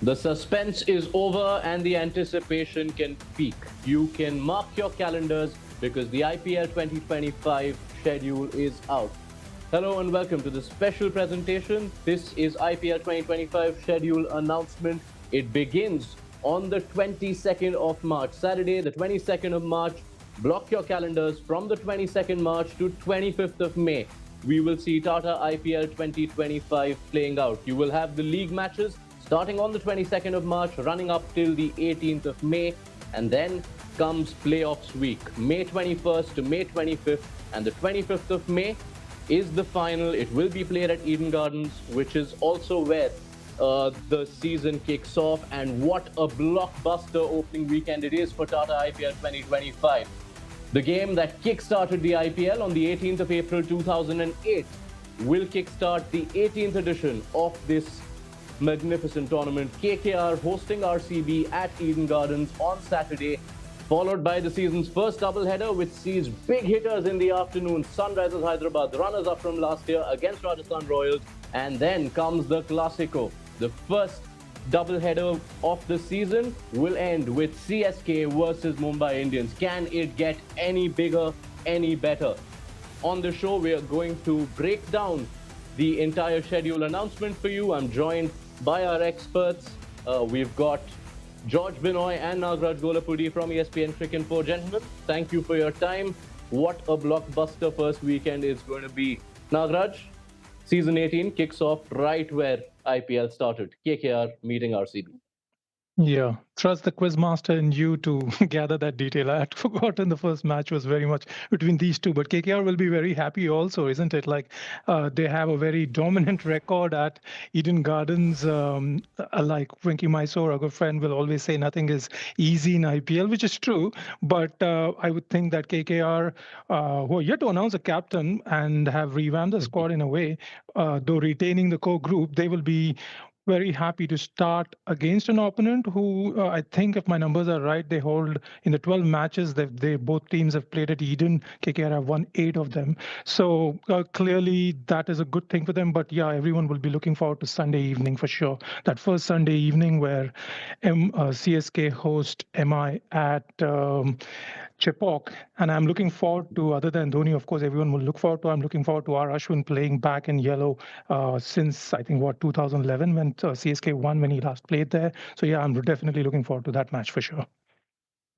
The suspense is over and the anticipation can peak. You can mark your calendars because the IPL 2025 schedule is out. Hello and welcome to the special presentation. This is IPL 2025 schedule announcement. It begins on the 22nd of March, Saturday, the 22nd of March. Block your calendars from the 22nd March to 25th of May. We will see Tata IPL 2025 playing out. You will have the league matches starting on the 22nd of March, running up till the 18th of May, and then comes playoffs week, May 21st to May 25th, and the 25th of May is the final. It will be played at Eden Gardens, which is also where the season kicks off. And what a blockbuster opening weekend it is for Tata IPL 2025. The game that kickstarted the IPL on the 18th of April 2008 will kickstart the 18th edition of this magnificent tournament. KKR hosting RCB at Eden Gardens on Saturday, followed by the season's first doubleheader, which sees big hitters in the afternoon. Sunrisers Hyderabad, runners-up from last year, against Rajasthan Royals, and then comes the Classico. The first doubleheader of the season will end with CSK versus Mumbai Indians. Can it get any bigger, any better? On the show, we are going to break down the entire schedule announcement for you. I'm joined by our experts. We've got George Binoy and Nagraj Golapudi from ESPN Cricket 4. Gentlemen, thank you for your time. What a blockbuster first weekend it's going to be. Nagraj, season 18 kicks off right where IPL started. KKR meeting RCB. Yeah, trust the quizmaster in you to gather that detail. I had forgotten the first match was very much between these two, but KKR will be very happy also, isn't it? Like they have a very dominant record at Eden Gardens. Like Winky Mysore, a good friend, will always say nothing is easy in IPL, which is true. But I would think that KKR, who are yet to announce a captain and have revamped the squad in a way, though retaining the core group, they will be very happy to start against an opponent who I think, if my numbers are right, they hold in the 12 matches that they both teams have played at Eden. KKR have won 8 of them. So clearly that is a good thing for them. But yeah, everyone will be looking forward to Sunday evening for sure. That first Sunday evening where CSK host MI at Chepok. And I'm looking forward to, other than Dhoni, of course, everyone will look forward to. I'm looking forward to our Ashwin playing back in yellow since, I think, 2011 when CSK won when he last played there. So yeah, I'm definitely looking forward to that match for sure.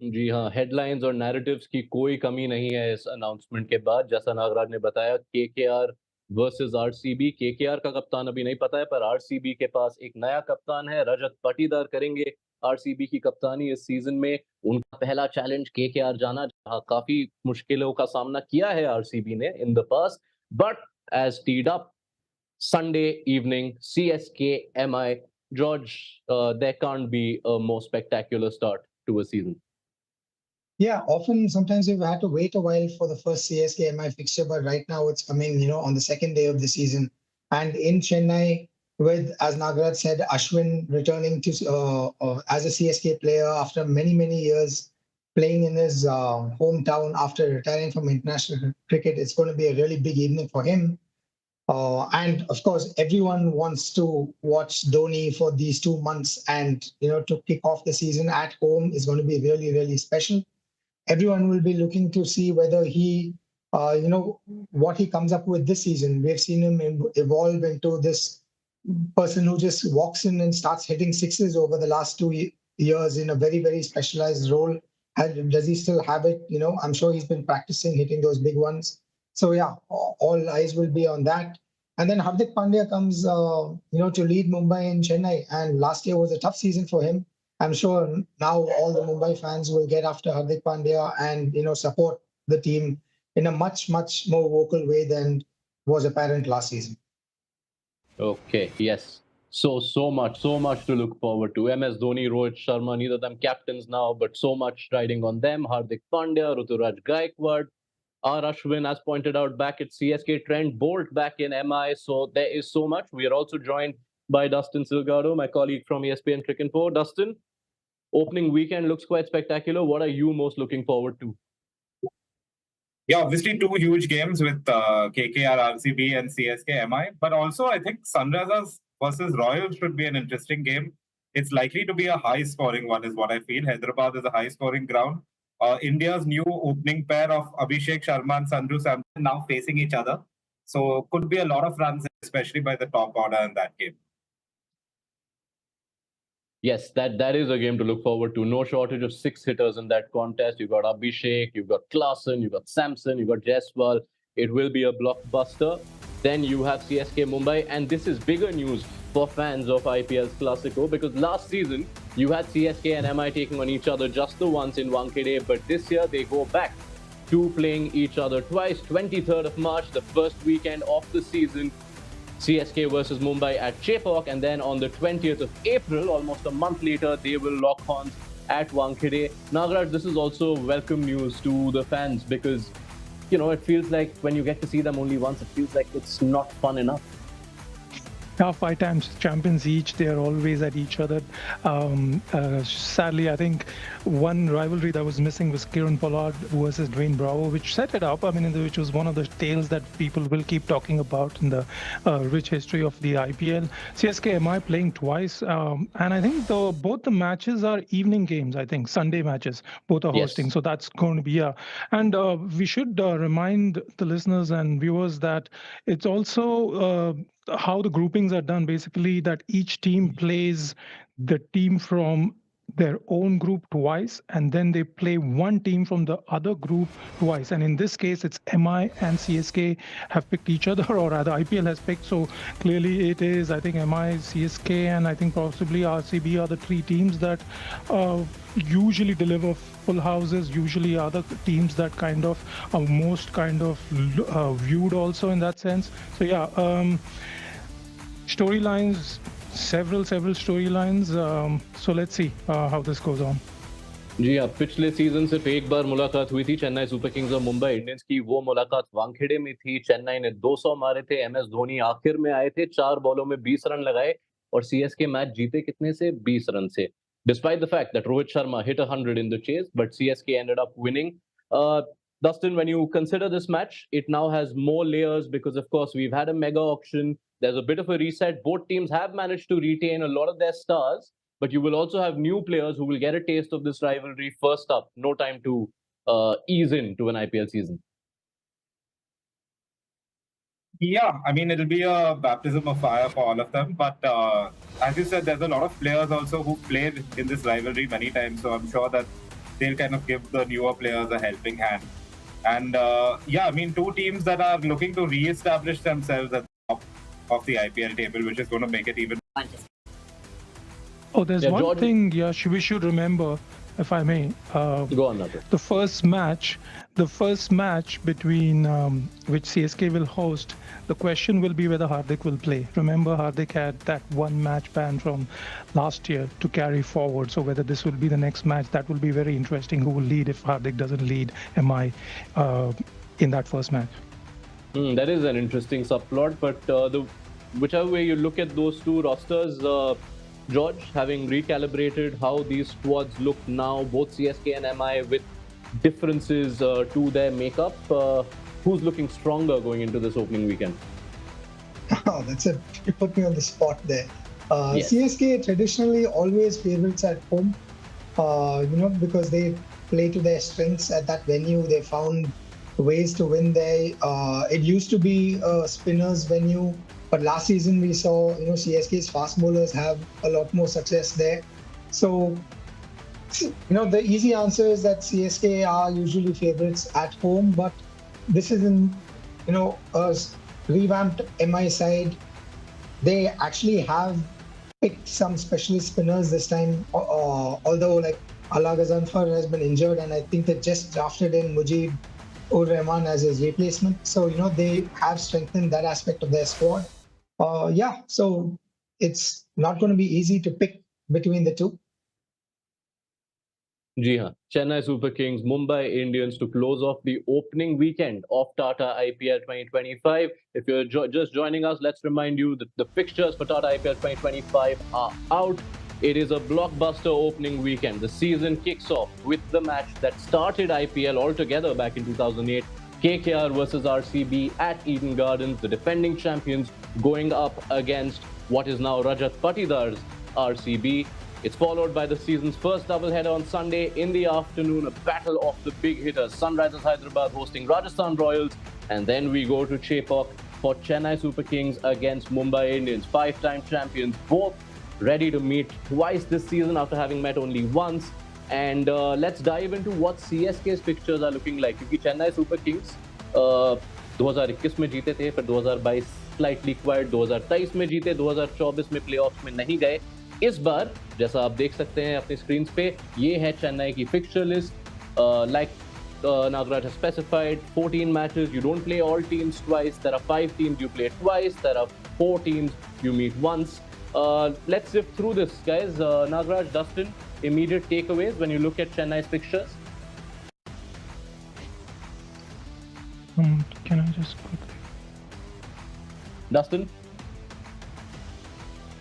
जी हाँ, headlines और narratives की कोई कमी नहीं है इस announcement के बाद। जैसा नागराज ने बताया, केकेआर वर्सेस आरसीबी। केकेआर का कप्तान अभी नहीं पता है, पर आरसीबी के पास एक नया कप्तान है। रजत पाटीदार करेंगे आरसीबी की कप्तानी इस सीजन में। उनका पहला चैलेंज केकेआर जाना, जहां काफी मुश्किलों का सामना किया है आरसीबी ने in the past, but as teed up Sunday evening, CSK MI. George, there can't be a more spectacular start to a season. Yeah, often sometimes we've had to wait a while for the first CSK MI fixture, but right now it's coming, on the second day of the season. And in Chennai, with, as Nagaraj said, Ashwin returning to as a CSK player after many, many years playing in his hometown after retiring from international cricket, it's going to be a really big evening for him. And of course, everyone wants to watch Dhoni for these 2 months, and to kick off the season at home is going to be really, really special. Everyone will be looking to see whether he, what he comes up with this season. We've seen him evolve into this person who just walks in and starts hitting sixes over the last 2 years in a very, very specialized role. Does he still have it? I'm sure he's been practicing hitting those big ones. So yeah, all eyes will be on that. And then Hardik Pandya comes, to lead Mumbai and Chennai. And last year was a tough season for him. I'm sure now all the Mumbai fans will get after Hardik Pandya and support the team in a much, much more vocal way than was apparent last season. Okay, yes. So much to look forward to. MS Dhoni, Rohit Sharma, neither of them captains now, but so much riding on them. Hardik Pandya, Ruturaj Gaikwad, R. Ashwin, as pointed out, back at CSK, Trent Bolt back in MI. So there is so much. We are also joined by Dustin Silgado, my colleague from ESPN Cricket 4. Dustin, opening weekend looks quite spectacular. What are you most looking forward to? Yeah, obviously 2 huge games with KKR, RCB and CSK MI. But also I think Sunrisers versus Royals should be an interesting game. it's likely to be a high-scoring one, is what I feel. Hyderabad is a high-scoring ground. India's new opening pair of Abhishek Sharma and Sanju Samson now facing each other. So could be a lot of runs, especially by the top order in that game. Yes, that is a game to look forward to. No shortage of six hitters in that contest. You've got Abhishek, you've got Klaasen, you've got Samson, you've got Jaiswal. It will be a blockbuster. Then you have CSK Mumbai, and this is bigger news for fans of IPL's Classico, because last season you had CSK and MI taking on each other just the once in Wankhede, but this year they go back to playing each other twice. 23rd of March, the first weekend of the season, CSK versus Mumbai at Chepauk, and then on the 20th of April, almost a month later, they will lock horns at Wankhede. Nagaraj, this is also welcome news to the fans, because it feels like when you get to see them only once, it feels like it's not fun enough. 5 times champions each, they are always at each other. Sadly, I think one rivalry that was missing was Kieran Pollard versus Dwayne Bravo, which set it up. Which was one of the tales that people will keep talking about in the rich history of the IPL. CSK MI playing twice, and I think both the matches are evening games. I think Sunday matches, both are hosting. Yes. So that's going to be and we should remind the listeners and viewers that it's also how the groupings are done, basically, that each team plays the team from their own group twice, and then they play one team from the other group twice. And in this case, it's MI and CSK have picked each other, or rather IPL has picked. So clearly it is, I think, MI, CSK, and I think possibly RCB are the three teams that usually deliver full houses, usually are the teams that kind of are most kind of viewed also in that sense. So storylines, several storylines. So let's see how this goes on. जी हाँ, पिछले season सिर्फ एक बार मुलाकात हुई थी Chennai super Kings और Mumbai Indians की। वो मुलाकात वानखेड़े में थी। चेन्नई ने 200 मारे थे। MS धोनी आखिर में आए थे, 4 बॉलों में 20 रन लगाए, और CSK मैच जीते कितने से? 20 रन से। Despite the fact that Rohit Sharma hit 100 in the chase, but CSK ended up winning. Dustin, when you consider this match, it now has more layers because, of course, we've had a mega auction. There's a bit of a reset. Both teams have managed to retain a lot of their stars, but you will also have new players who will get a taste of this rivalry first up. No time to ease into an IPL season. Yeah, it'll be a baptism of fire for all of them. But as you said, there's a lot of players also who played in this rivalry many times. So I'm sure that they'll kind of give the newer players a helping hand. And two teams that are looking to re-establish themselves at the top of the IPL table, which is going to make it even. Oh, there's one thing, Yash, we should remember, if I may. Go on, Nagar. The first match between which CSK will host, the question will be whether Hardik will play. Remember, Hardik had that one match ban from last year to carry forward. So whether this will be the next match, that will be very interesting. Who will lead if Hardik doesn't lead MI in that first match? That is an interesting subplot, but whichever way you look at those two rosters, George, having recalibrated how these squads look now, both CSK and MI with differences to their makeup, who's looking stronger going into this opening weekend? Oh, you put me on the spot there. Yes. CSK traditionally always favorites at home, because they play to their strengths at that venue. They found ways to win there. It used to be a spinner's venue, but last season we saw, CSK's fast bowlers have a lot more success there. So, the easy answer is that CSK are usually favorites at home, but this is a revamped MI side. They actually have picked some specialist spinners this time, although like Allah Ghazanfar has been injured, and I think they just drafted in Mujib ur Rahman as his replacement. So, they have strengthened that aspect of their squad. So it's not going to be easy to pick between the two. जी हाँ, Chennai Super Kings, Mumbai Indians to close off the opening weekend of Tata IPL 2025. If you're just joining us, let's remind you that the fixtures for Tata IPL 2025 are out. It is a blockbuster opening weekend. The season kicks off with the match that started IPL altogether back in 2008. KKR versus RCB at Eden Gardens, the defending champions going up against what is now Rajat Patidar's RCB. It's followed by the season's first doubleheader on Sunday in the afternoon, a battle of the big hitters. Sunrisers Hyderabad hosting Rajasthan Royals, and then we go to Chepauk for Chennai Super Kings against Mumbai Indians, five-time champions, both ready to meet twice this season after having met only once. And let's dive into what CSK's pictures are looking like. क्योंकि Chennai Super Kings 2021 में जीते थे, फिर 2022 slightly quite, 2023 में जीते, 2024 में playoffs में नहीं गए. इस बार जैसा आप देख सकते हैं अपनी स्क्रीन पे, ये है चेन्नई की fixture list. Like Nagaraj has specified 14 matches. You don't play all teams twice. There are 5 teams you play twice. There are 4 teams you meet once. Let's sift through this, guys. Nagaraj, Dustin, immediate takeaways when you look at Chennai's fixtures. Can I just quickly? Dustin?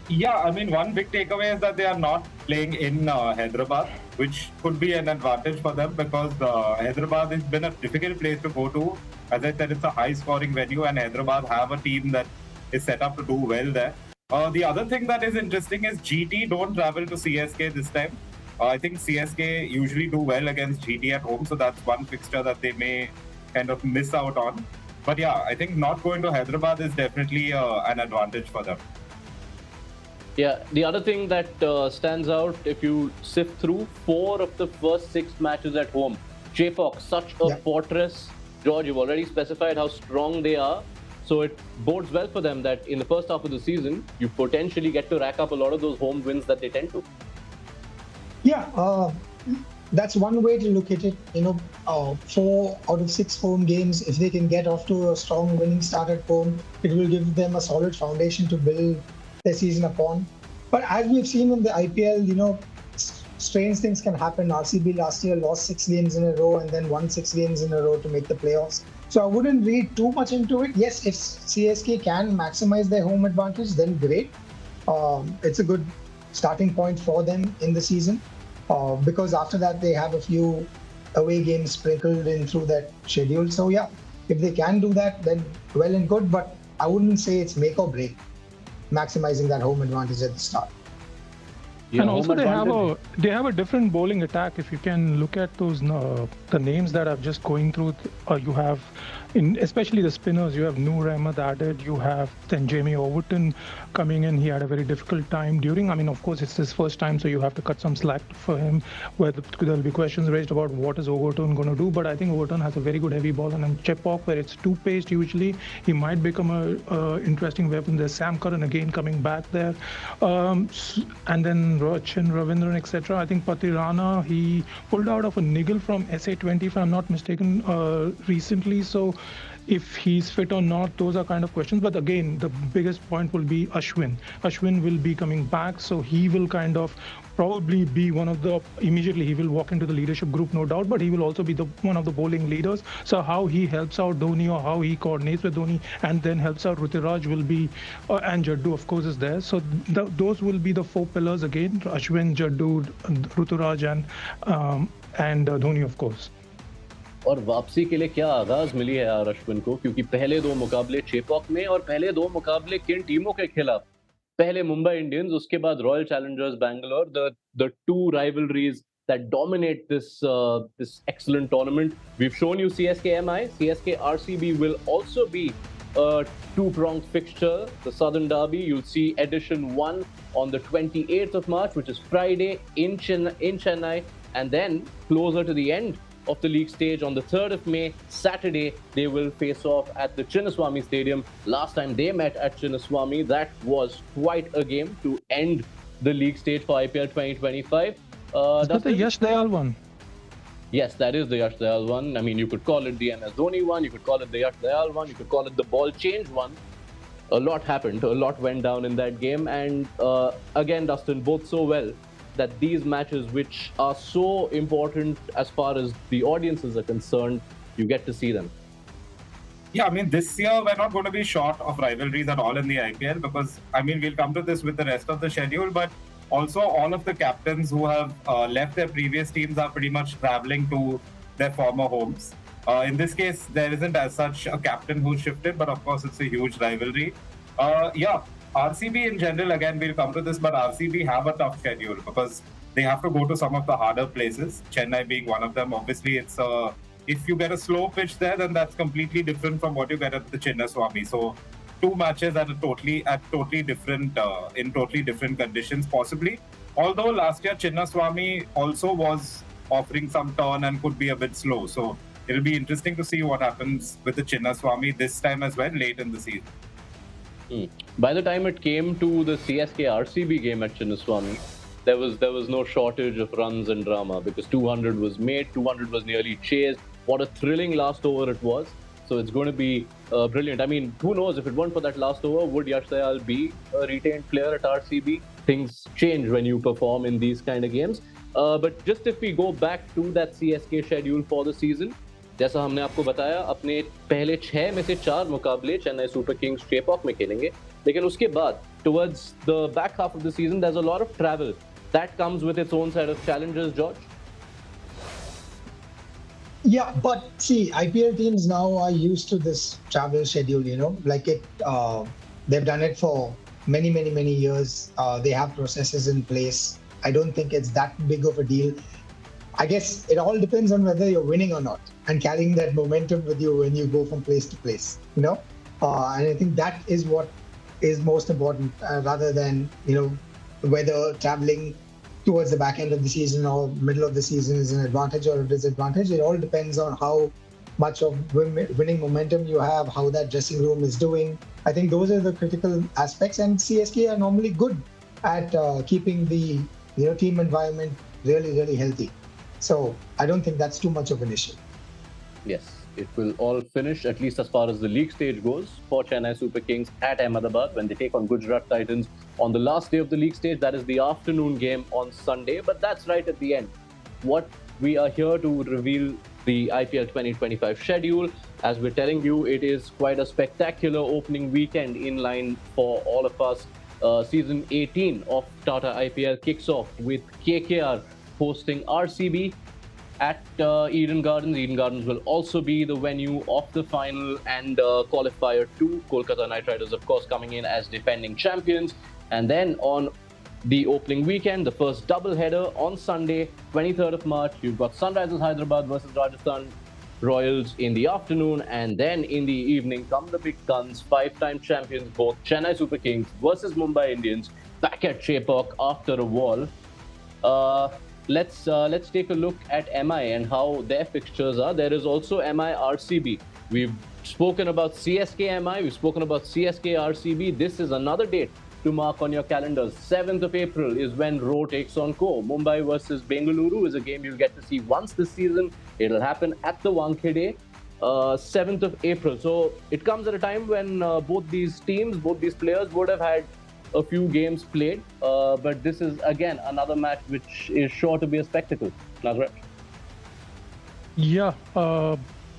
Yeah, I mean, one big takeaway is that they are not playing in Hyderabad, which could be an advantage for them because Hyderabad has been a difficult place to go to. As I said, it's a high-scoring venue, and Hyderabad have a team that is set up to do well there. The other thing that is interesting is GT don't travel to CSK this time. I think CSK usually do well against GT at home, so that's one fixture that they may kind of miss out on. But yeah, I think not going to Hyderabad is definitely an advantage for them. Yeah, the other thing that stands out, if you sift through 4 of the first 6 matches at home, Chepauk, such a fortress. George, you've already specified how strong they are. So it bodes well for them that in the first half of the season, you potentially get to rack up a lot of those home wins that they tend to. Yeah, that's one way to look at it. 4 out of 6 home games, if they can get off to a strong winning start at home, it will give them a solid foundation to build their season upon. But as we've seen in the IPL, strange things can happen. RCB last year lost 6 games in a row and then won 6 games in a row to make the playoffs. So I wouldn't read too much into it. Yes, if CSK can maximize their home advantage, then great. It's a good starting point for them in the season because after that they have a few away games sprinkled in through that schedule. So yeah, if they can do that, then well and good. But I wouldn't say it's make or break maximizing that home advantage at the start. Yeah, and also they have a different bowling attack. If you can look at those the names that I'm just going through, you have especially the spinners. You have Noor Ahmed added. You have then Jamie Overton coming in. He had a very difficult time during. I mean, of course, it's his first time, so you have to cut some slack for him. Where there'll be questions raised about what is Overton going to do. But I think Overton has a very good heavy ball, and in Chepauk, where it's 2-paced usually, he might become a interesting weapon. There's Sam Curran again coming back there, and then Rochin, Ravindran, etc. I think Patirana, he pulled out of a niggle from SA20, if I'm not mistaken, recently. So if he's fit or not, those are kind of questions. But again, the biggest point will be Ashwin. Ashwin will be coming back, so he will kind of probably be one of the, immediately he will walk into the leadership group, no doubt, but he will also be one of the bowling leaders. So how he helps out Dhoni or how he coordinates with Dhoni and then helps out Ruturaj will be, and Jaddu of course is there. So those will be the 4 pillars again, Ashwin, Jaddu, Ruturaj and Dhoni of course. और वापसी के लिए क्या आगाज मिली है यार अश्विन को, क्योंकि पहले 2 मुकाबले चेपॉक में और पहले 2 मुकाबले किन टीमों के खिलाफ, पहले मुंबई इंडियंस, उसके बाद royal Challengers Bangalore, the 2 rivalries that dominate this excellent tournament. We've shown you CSK MI, CSK RCB will also be a 2-pronged fixture, the Southern Derby. You'll see edition 1 on the 28th of March, which is Friday in Chennai, and then closer to the end of the league stage on the 3rd of May, Saturday, they will face off at the Chinnaswamy Stadium. Last time they met at Chinnaswamy, that was quite a game to end the league stage for IPL 2025. Is that the Yash Dayal one? Yes, that is the Yash Dayal one. I mean, you could call it the MS Dhoni one, you could call it the Yash Dayal one, you could call it the ball change one. A lot happened, a lot went down in that game, and again, Dustin, both so well that these matches, which are so important as far as the audiences are concerned, you get to see them. Yeah, I mean, this year we're not going to be short of rivalries at all in the IPL because, I mean, we'll come to this with the rest of the schedule, but also all of the captains who have left their previous teams are pretty much traveling to their former homes. In this case, there isn't as such a captain who's shifted, but of course, it's a huge rivalry. Yeah, RCB in general, again, we'll come to this, but RCB have a tough schedule because they have to go to some of the harder places, Chennai being one of them. Obviously, it's if you get a slow pitch there, then that's completely different from what you get at the Chinnaswamy. So, two matches at totally different in totally different conditions, possibly. Although last year Chinnaswamy also was offering some turn and could be a bit slow. So it'll be interesting to see what happens with the Chinnaswamy this time as well, late in the season. By the time it came to the CSK RCB game at Chinnaswamy, there was no shortage of runs and drama because 200 was made, 200 was nearly chased. What a thrilling last over it was. So it's going to be brilliant. I mean, who knows, if it weren't for that last over, would Yash Dayal be a retained player at RCB? Things change when you perform in these kind of games. But just if we go back to that CSK schedule for the season, जैसा हमने आपको बताया, अपने पहले 6 में से 4 मुकाबले Chennai super Kings Chepauk में खेलेंगे, लेकिन उसके बाद towards the back half of the season there's a lot of travel that comes with its own set of challenges. George? Yeah, but see, IPL teams now are used to this travel schedule, like they've done it for many years. They have processes in place. I don't think it's that big of a deal. I guess it all depends on whether you're winning or not and carrying that momentum with you when you go from place to place, and I think that is what is most important rather than, whether traveling towards the back end of the season or middle of the season is an advantage or a disadvantage. It all depends on how much of winning momentum you have, how that dressing room is doing. I think those are the critical aspects, and CSK are normally good at keeping the team environment really healthy. So I don't think that's too much of an issue. Yes, it will all finish, at least as far as the league stage goes, for Chennai Super Kings at Ahmedabad when they take on Gujarat Titans on the last day of the league stage. That is the afternoon game on Sunday, but that's right at the end. What we are here to reveal the IPL 2025 schedule. As we're telling you, it is quite a spectacular opening weekend in line for all of us. Season 18 of TATA IPL kicks off with KKR hosting RCB at Eden Gardens. Eden Gardens will also be the venue of the final and qualifier 2. Kolkata Knight Riders, of course, coming in as defending champions. And then on the opening weekend, the first double header on Sunday, 23rd of March, you've got Sunrisers Hyderabad versus Rajasthan Royals in the afternoon, and then in the evening come the big guns, 5-time champions, both Chennai Super Kings versus Mumbai Indians, back at Chepauk after a wall. Let's take a look at MI and how their fixtures are. There is also MI RCB. We've spoken about CSK MI, we've spoken about CSK RCB. This is another date to mark on your calendars. 7th of April is when Row takes on Co. Mumbai versus Bengaluru is a game you'll get to see once this season. It'll happen at the Wankhede, 7th of April. So it comes at a time when both these teams, both these players would have had a few games played. But this is, again, another match which is sure to be a spectacle. Nagaraj? Yeah,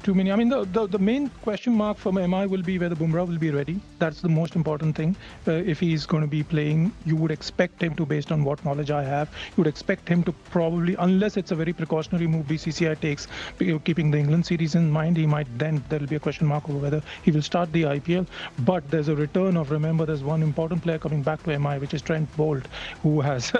too many. I mean, the main question mark for MI will be whether Bumrah will be ready. That's the most important thing. If he's going to be playing, you would expect him to, based on what knowledge I have, you would expect him to probably, unless it's a very precautionary move BCCI takes, keeping the England series in mind, there'll be a question mark over whether he will start the IPL. But there's a return of, remember, there's one important player coming back to MI, which is Trent Bolt, who has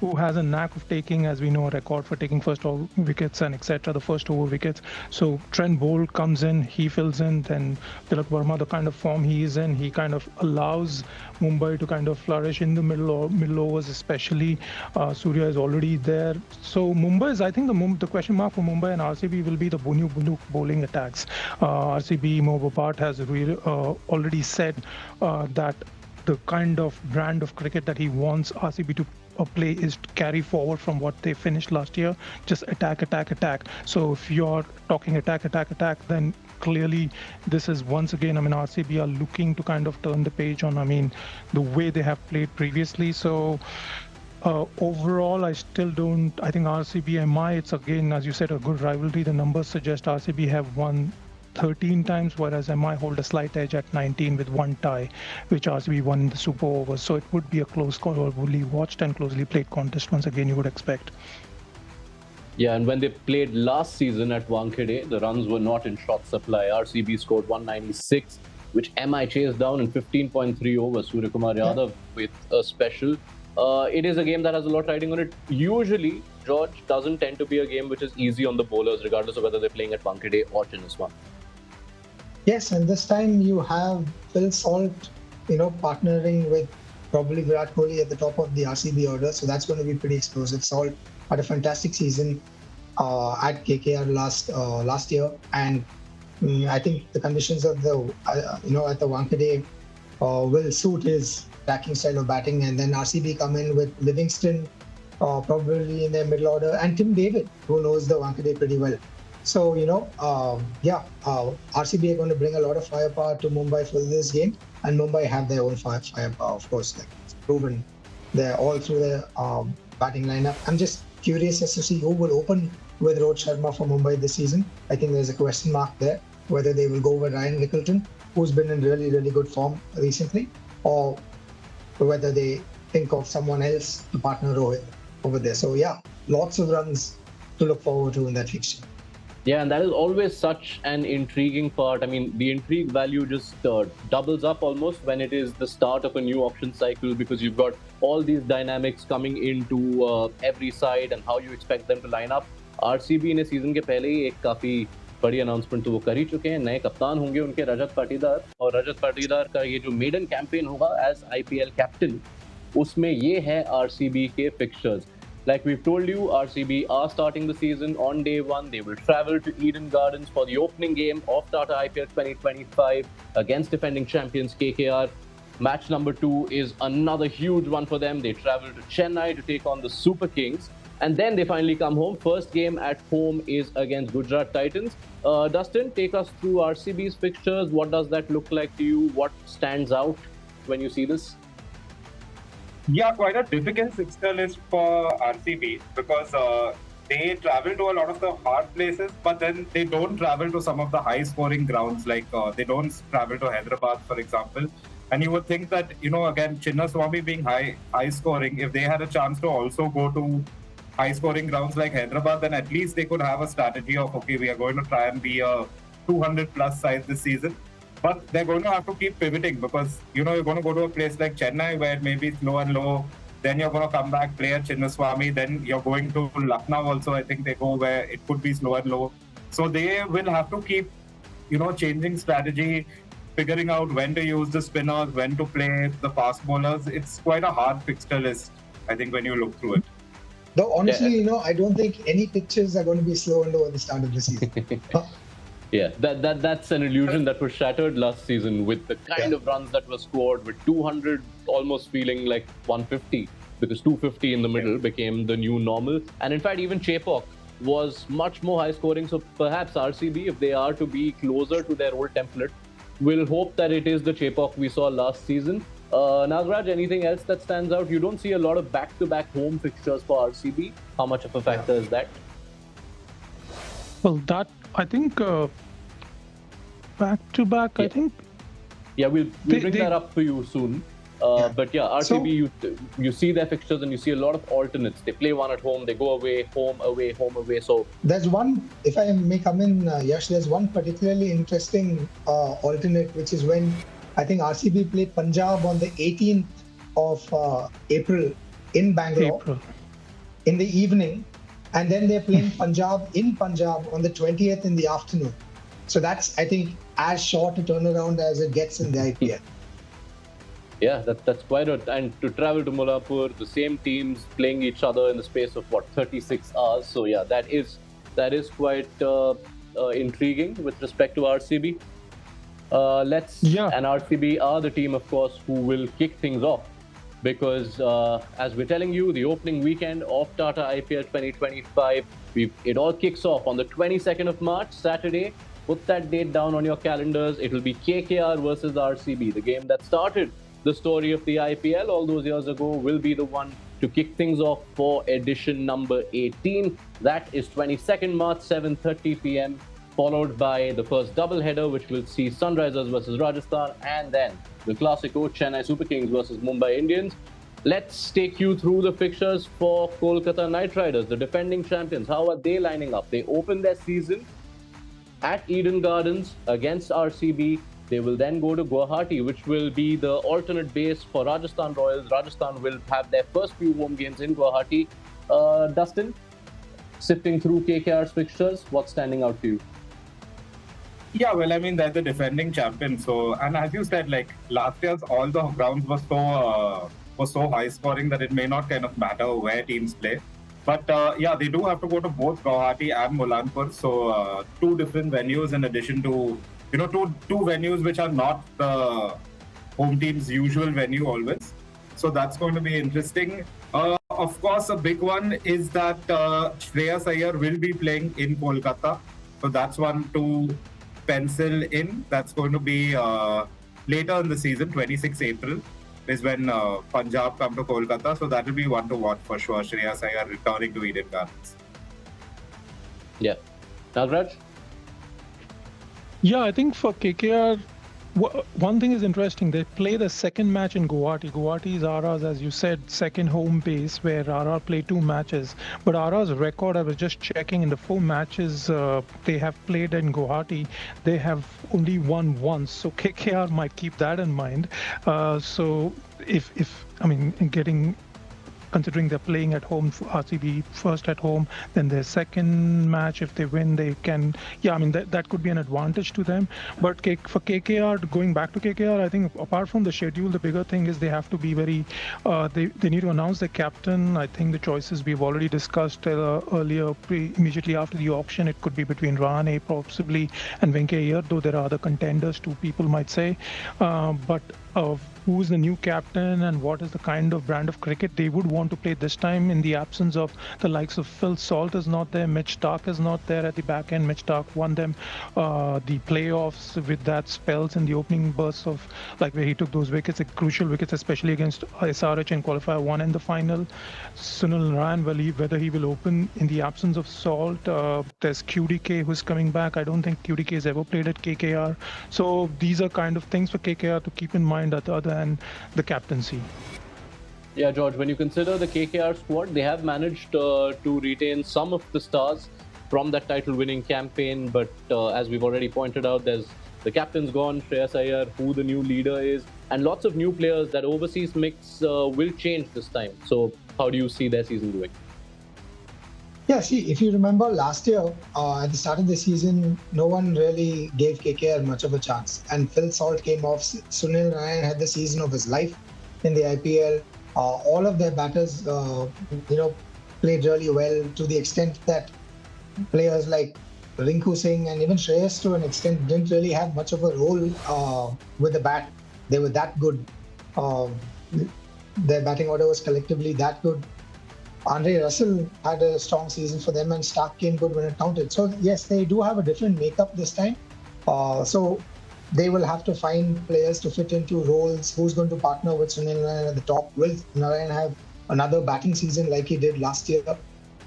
a knack of taking, as we know, a record for taking first over wickets and etc., the first over wickets. So Trent Bolt comes in, he fills in, then Tilak Verma, the kind of form he is in, he kind of allows Mumbai to kind of flourish in the middle overs, especially. Surya is already there. So Mumbai is, I think, the question mark for Mumbai and RCB will be the Bunu bowling attacks. RCB, Mo Bapat has already said that the kind of brand of cricket that he wants RCB to play is to carry forward from what they finished last year, just attack. So if you're talking attack, then clearly this is once again, RCB are looking to kind of turn the page on, the way they have played previously. So overall, I think RCB MI, it's again, as you said, a good rivalry. The numbers suggest RCB have won 13 times, whereas MI hold a slight edge at 19 with one tie, which RCB won in the super overs. So it would be a close call, or fully watched and closely played contest once again, you would expect. Yeah, and when they played last season at Wankhede, the runs were not in short supply. RCB scored 196 which MI chased down in 15.3 overs. Surya Kumar Yadav with a special. It is a game that has a lot riding on it. Usually, George, doesn't tend to be a game which is easy on the bowlers, regardless of whether they're playing at Wankhede or Chennai. Yes, and this time you have Phil Salt, partnering with probably Virat Kohli at the top of the RCB order. So that's going to be pretty explosive. Salt had a fantastic season at KKR last year, and I think the conditions of the at the Wankhede will suit his attacking style of batting. And then RCB come in with Livingston probably in their middle order, and Tim David, who knows the Wankhede pretty well. So, RCB are going to bring a lot of firepower to Mumbai for this game, and Mumbai have their own firepower, of course. Like it's proven they're all through their batting lineup. I'm just curious as to see who will open with Rohit Sharma for Mumbai this season. I think there's a question mark there, whether they will go with Ryan Littleton, who's been in really, really good form recently, or whether they think of someone else to partner Rohit over there. So, lots of runs to look forward to in that fixture. Yeah, and that is always such an intriguing part. I mean, the intrigue value just doubles up almost when it is the start of a new auction cycle, because you've got all these dynamics coming into every side and how you expect them to line up. RCB ने season के पहले ही एक काफी बड़ी announcement तो वो कर ही चुके हैं. नए कप्तान होंगे उनके रजत पाटीदार, और रजत पाटीदार का ये जो मेडन कैंपेन होगा एज IPL कैप्टन, उसमें ये है RCB के fixtures. Like we've told you, RCB are starting the season on day one. They will travel to Eden Gardens for the opening game of TATA IPL 2025 against defending champions KKR. Match number 2 is another huge one for them. They travel to Chennai to take on the Super Kings. And then they finally come home. First game at home is against Gujarat Titans. Dustin, take us through RCB's fixtures. What does that look like to you? What stands out when you see this? Yeah, quite a difficult fixture list for RCB, because they travel to a lot of the hard places, but then they don't travel to some of the high-scoring grounds. Like they don't travel to Hyderabad, for example. And you would think that, again, Chinnaswamy being high-scoring, if they had a chance to also go to high-scoring grounds like Hyderabad, then at least they could have a strategy of, okay, we are going to try and be a 200-plus side this season. But they're going to have to keep pivoting, because, you're going to go to a place like Chennai where it may be slow and low. Then you're going to come back, play at Chinnaswamy. Then you're going to Lucknow also, I think they go where it could be slow and low. So they will have to keep, changing strategy, figuring out when to use the spinners, when to play the fast bowlers. It's quite a hard fixture list, I think, when you look through it. Though honestly, I don't think any pitches are going to be slow and low at the start of the season. Yeah, that's an illusion that was shattered last season with the kind of runs that were scored, with 200 almost feeling like 150, because 250 in the middle became the new normal. And in fact, even Chepauk was much more high scoring. So perhaps RCB, if they are to be closer to their old template, will hope that it is the Chepauk we saw last season. Nagraj, anything else that stands out? You don't see a lot of back-to-back home fixtures for RCB. How much of a factor is that? Well, that I think back to back. I think. Yeah, we'll bring that up for you soon. But yeah, RCB, you see their fixtures and you see a lot of alternates. They play one at home, they go away, home, away, home, away. So there's one, if I may come in, Yash, there's one particularly interesting alternate, which is when I think RCB played Punjab on the 18th of April in Bangalore in the evening. And then they're playing Punjab in Punjab on the 20th in the afternoon. So that's, I think, as short a turnaround as it gets in the IPL. Yeah, that's quite a... And to travel to Mullapur, the same teams playing each other in the space of, 36 hours. So yeah, that is quite intriguing with respect to RCB. And RCB are the team, of course, who will kick things off. Because as we're telling you, the opening weekend of TATA IPL 2025, it all kicks off on the 22nd of March, Saturday. Put that date down on your calendars. It will be KKR versus RCB. The game that started the story of the IPL all those years ago will be the one to kick things off for edition number 18. That is 22nd March, 7:30 p.m. Followed by the first doubleheader, which will see Sunrisers versus Rajasthan, and then the Classico, Chennai Super Kings versus Mumbai Indians. Let's take you through the fixtures for Kolkata Knight Riders, the defending champions. How are they lining up? They open their season at Eden Gardens against RCB. They will then go to Guwahati, which will be the alternate base for Rajasthan Royals. Rajasthan will have their first few home games in Guwahati. Dustin, sifting through KKR's fixtures, what's standing out to you? Yeah, well, I mean, they're the defending champion. So, and as you said, like last year's all the grounds were so high scoring that it may not kind of matter where teams play. But yeah, they do have to go to both Guwahati and Mulanpur. So two different venues in addition to, two venues which are not the home team's usual venue always. So that's going to be interesting. Of course, a big one is that Shreyas Iyer will be playing in Kolkata. So that's one to pencil in. That's going to be later in the season, 26 April is when Punjab come to Kolkata. So that will be one to watch for sure. Shreyas Iyer returning to Eden Gardens. Yeah. Nagraj? Yeah, I think for KKR, one thing is interesting. They play the second match in Guwahati. Guwahati is RR's, as you said, second home base where RR play 2 matches. But RR's record, I was just checking, in the 4 matches they have played in Guwahati, they have only won once. So KKR might keep that in mind. So considering they're playing at home, RCB first at home, then their second match, if they win, they can, that could be an advantage to them. But for KKR, going back to KKR, I think apart from the schedule, the bigger thing is they have to be very, they need to announce the captain. I think the choices we've already discussed earlier, immediately after the auction, it could be between Rahane possibly and Venkaya Iyer, though there are other contenders, 2 people might say. But who's the new captain and what is the kind of brand of cricket they would want to play this time, in the absence of the likes of Phil Salt is not there, Mitch Stark is not there at the back end. Mitch Stark won them the playoffs with that spells in the opening bursts of where he took those wickets, crucial wickets, especially against SRH in qualifier 1 in the final. Sunil Narayan, whether he will open in the absence of Salt. There's QDK who's coming back. I don't think QDK has ever played at KKR. So these are kind of things for KKR to keep in mind other than the captaincy. Yeah, George, when you consider the KKR squad, they have managed to retain some of the stars from that title-winning campaign. But as we've already pointed out, there's the captain's gone, Shreyas Iyer, who the new leader is, and lots of new players. That overseas mix will change this time. So how do you see their season doing? Yeah, see, if you remember last year, at the start of the season, no one really gave KKR much of a chance. And Phil Salt came off. Sunil Narayan had the season of his life in the IPL. All of their batters, played really well, to the extent that players like Rinku Singh and even Shreyas, to an extent, didn't really have much of a role with the bat. They were that good. Their batting order was collectively that good. Andre Russell had a strong season for them, and Stark came good when it counted. So yes, they do have a different makeup this time. So they will have to find players to fit into roles. Who's going to partner with Sunil Narayan at the top? Will Narayan have another batting season like he did last year?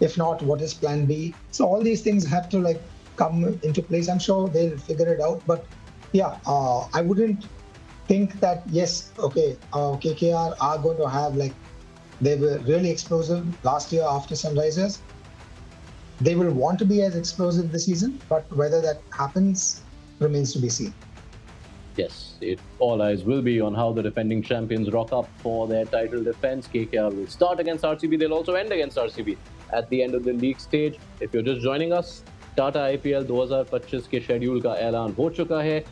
If not, what is plan B? So all these things have to come into place. I'm sure they'll figure it out. But yeah, I wouldn't think that, KKR are going to have they were really explosive last year after Sunrisers. They will want to be as explosive this season, but whether that happens remains to be seen. Yes, all eyes will be on how the defending champions rock up for their title defense. KKR will start against RCB. They'll also end against RCB at the end of the league stage. If you're just joining us, Tata IPL 2025 के schedule का ऐलान हो चुका है।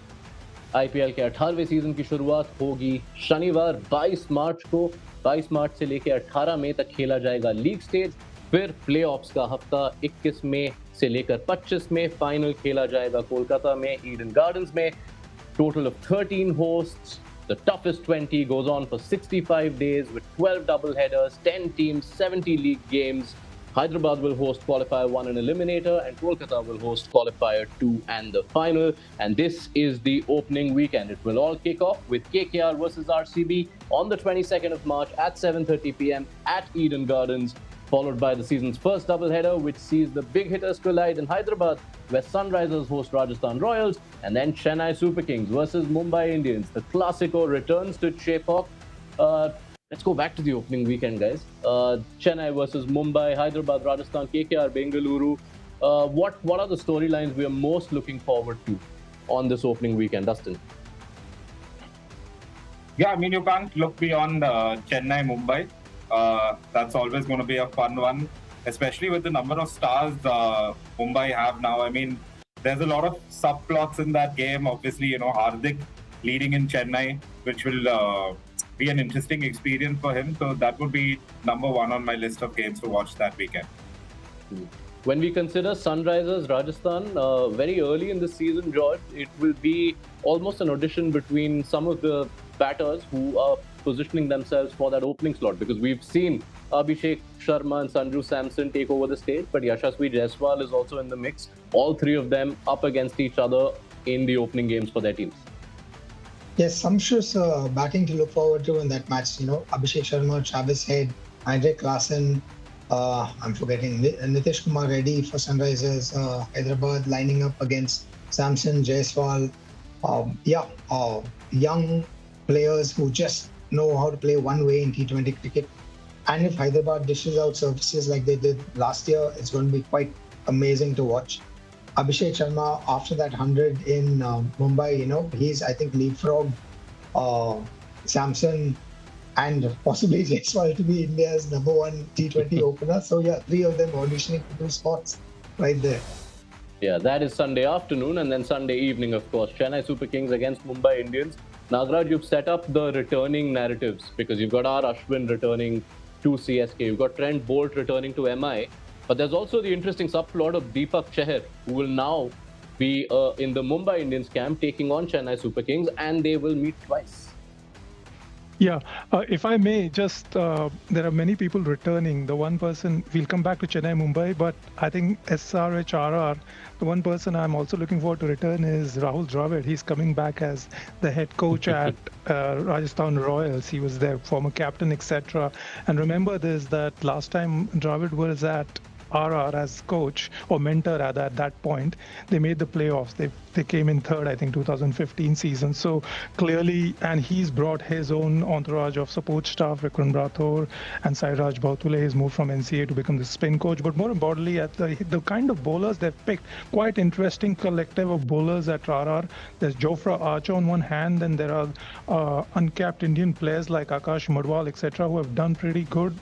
IPL के 18वें season की शुरुआत होगी शनिवार 22 मार्च को। 22 मार्च से लेकर 18 मई तक खेला जाएगा लीग स्टेज। फिर प्लेऑफ्स का हफ्ता 21 मई से लेकर 25 मई फाइनल खेला जाएगा कोलकाता में ईडन गार्डन्स में। Total of 13 hosts. The toughest 20 goes on for 65 days with 12 double headers, 10 teams, 70 league games. Hyderabad will host qualifier 1 and eliminator, and Kolkata will host qualifier 2 and the final. And this is the opening weekend. It will all kick off with KKR versus RCB on the 22nd of March at 7:30 p.m. at Eden Gardens, followed by the season's first doubleheader, which sees the big hitters collide in Hyderabad, where Sunrisers host Rajasthan Royals, and then Chennai Super Kings versus Mumbai Indians. The Classico returns to Chepauk. Let's go back to the opening weekend, guys. Chennai versus Mumbai, Hyderabad, Rajasthan, KKR, Bengaluru. What are the storylines we are most looking forward to on this opening weekend, Dustin? Yeah, I mean, you can't look beyond Chennai, Mumbai. That's always going to be a fun one, especially with the number of stars Mumbai have now. I mean, there's a lot of subplots in that game. Obviously, Hardik leading in Chennai, which will be an interesting experience for him. So that would be number one on my list of games to watch that weekend. When we consider Sunrisers Rajasthan, very early in the season, George, it will be almost an audition between some of the batters who are positioning themselves for that opening slot, because we've seen Abhishek Sharma and Sanju Samson take over the stage, but Yashasvi Jaiswal is also in the mix. All three of them up against each other in the opening games for their teams. Yes, sumptuous batting to look forward to in that match. Abhishek Sharma, Travis Head, Andre Klassen, I'm forgetting Nitish Kumar Reddy for Sunrisers Hyderabad lining up against Samson, Jaiswal. Young players who just know how to play one way in T20 cricket. And if Hyderabad dishes out services like they did last year, it's going to be quite amazing to watch. Abhishek Sharma, after that 100 in Mumbai, he's, I think, leapfrogged Samson and possibly Jaiswal to be India's number one T20 opener. So, yeah, three of them auditioning for 2 spots right there. Yeah, that is Sunday afternoon, and then Sunday evening, of course. Chennai Super Kings against Mumbai Indians. Nagraj, you've set up the returning narratives because you've got R. Ashwin returning to CSK. You've got Trent Bolt returning to MI. But there's also the interesting subplot of Deepak Chahar, who will now be in the Mumbai Indians camp taking on Chennai Super Kings, and they will meet twice. Yeah, if I may, just there are many people returning. The one person, we'll come back to Chennai, Mumbai, but I think SRHRR, the one person I'm also looking forward to return is Rahul Dravid. He's coming back as the head coach at Rajasthan Royals. He was their former captain, etc. And remember this, that last time Dravid was at RR as coach or mentor at that point, they made the playoffs. They came in third, I think, 2015 season. So clearly, and he's brought his own entourage of support staff, Vikram Rathore and Sairaj Bhautule. He's moved from NCA to become the spin coach. But more importantly, at the kind of bowlers they've picked, quite interesting collective of bowlers at RR. There's Jofra Archer on one hand, and there are uncapped Indian players like Akash Madwal, etc., who have done pretty good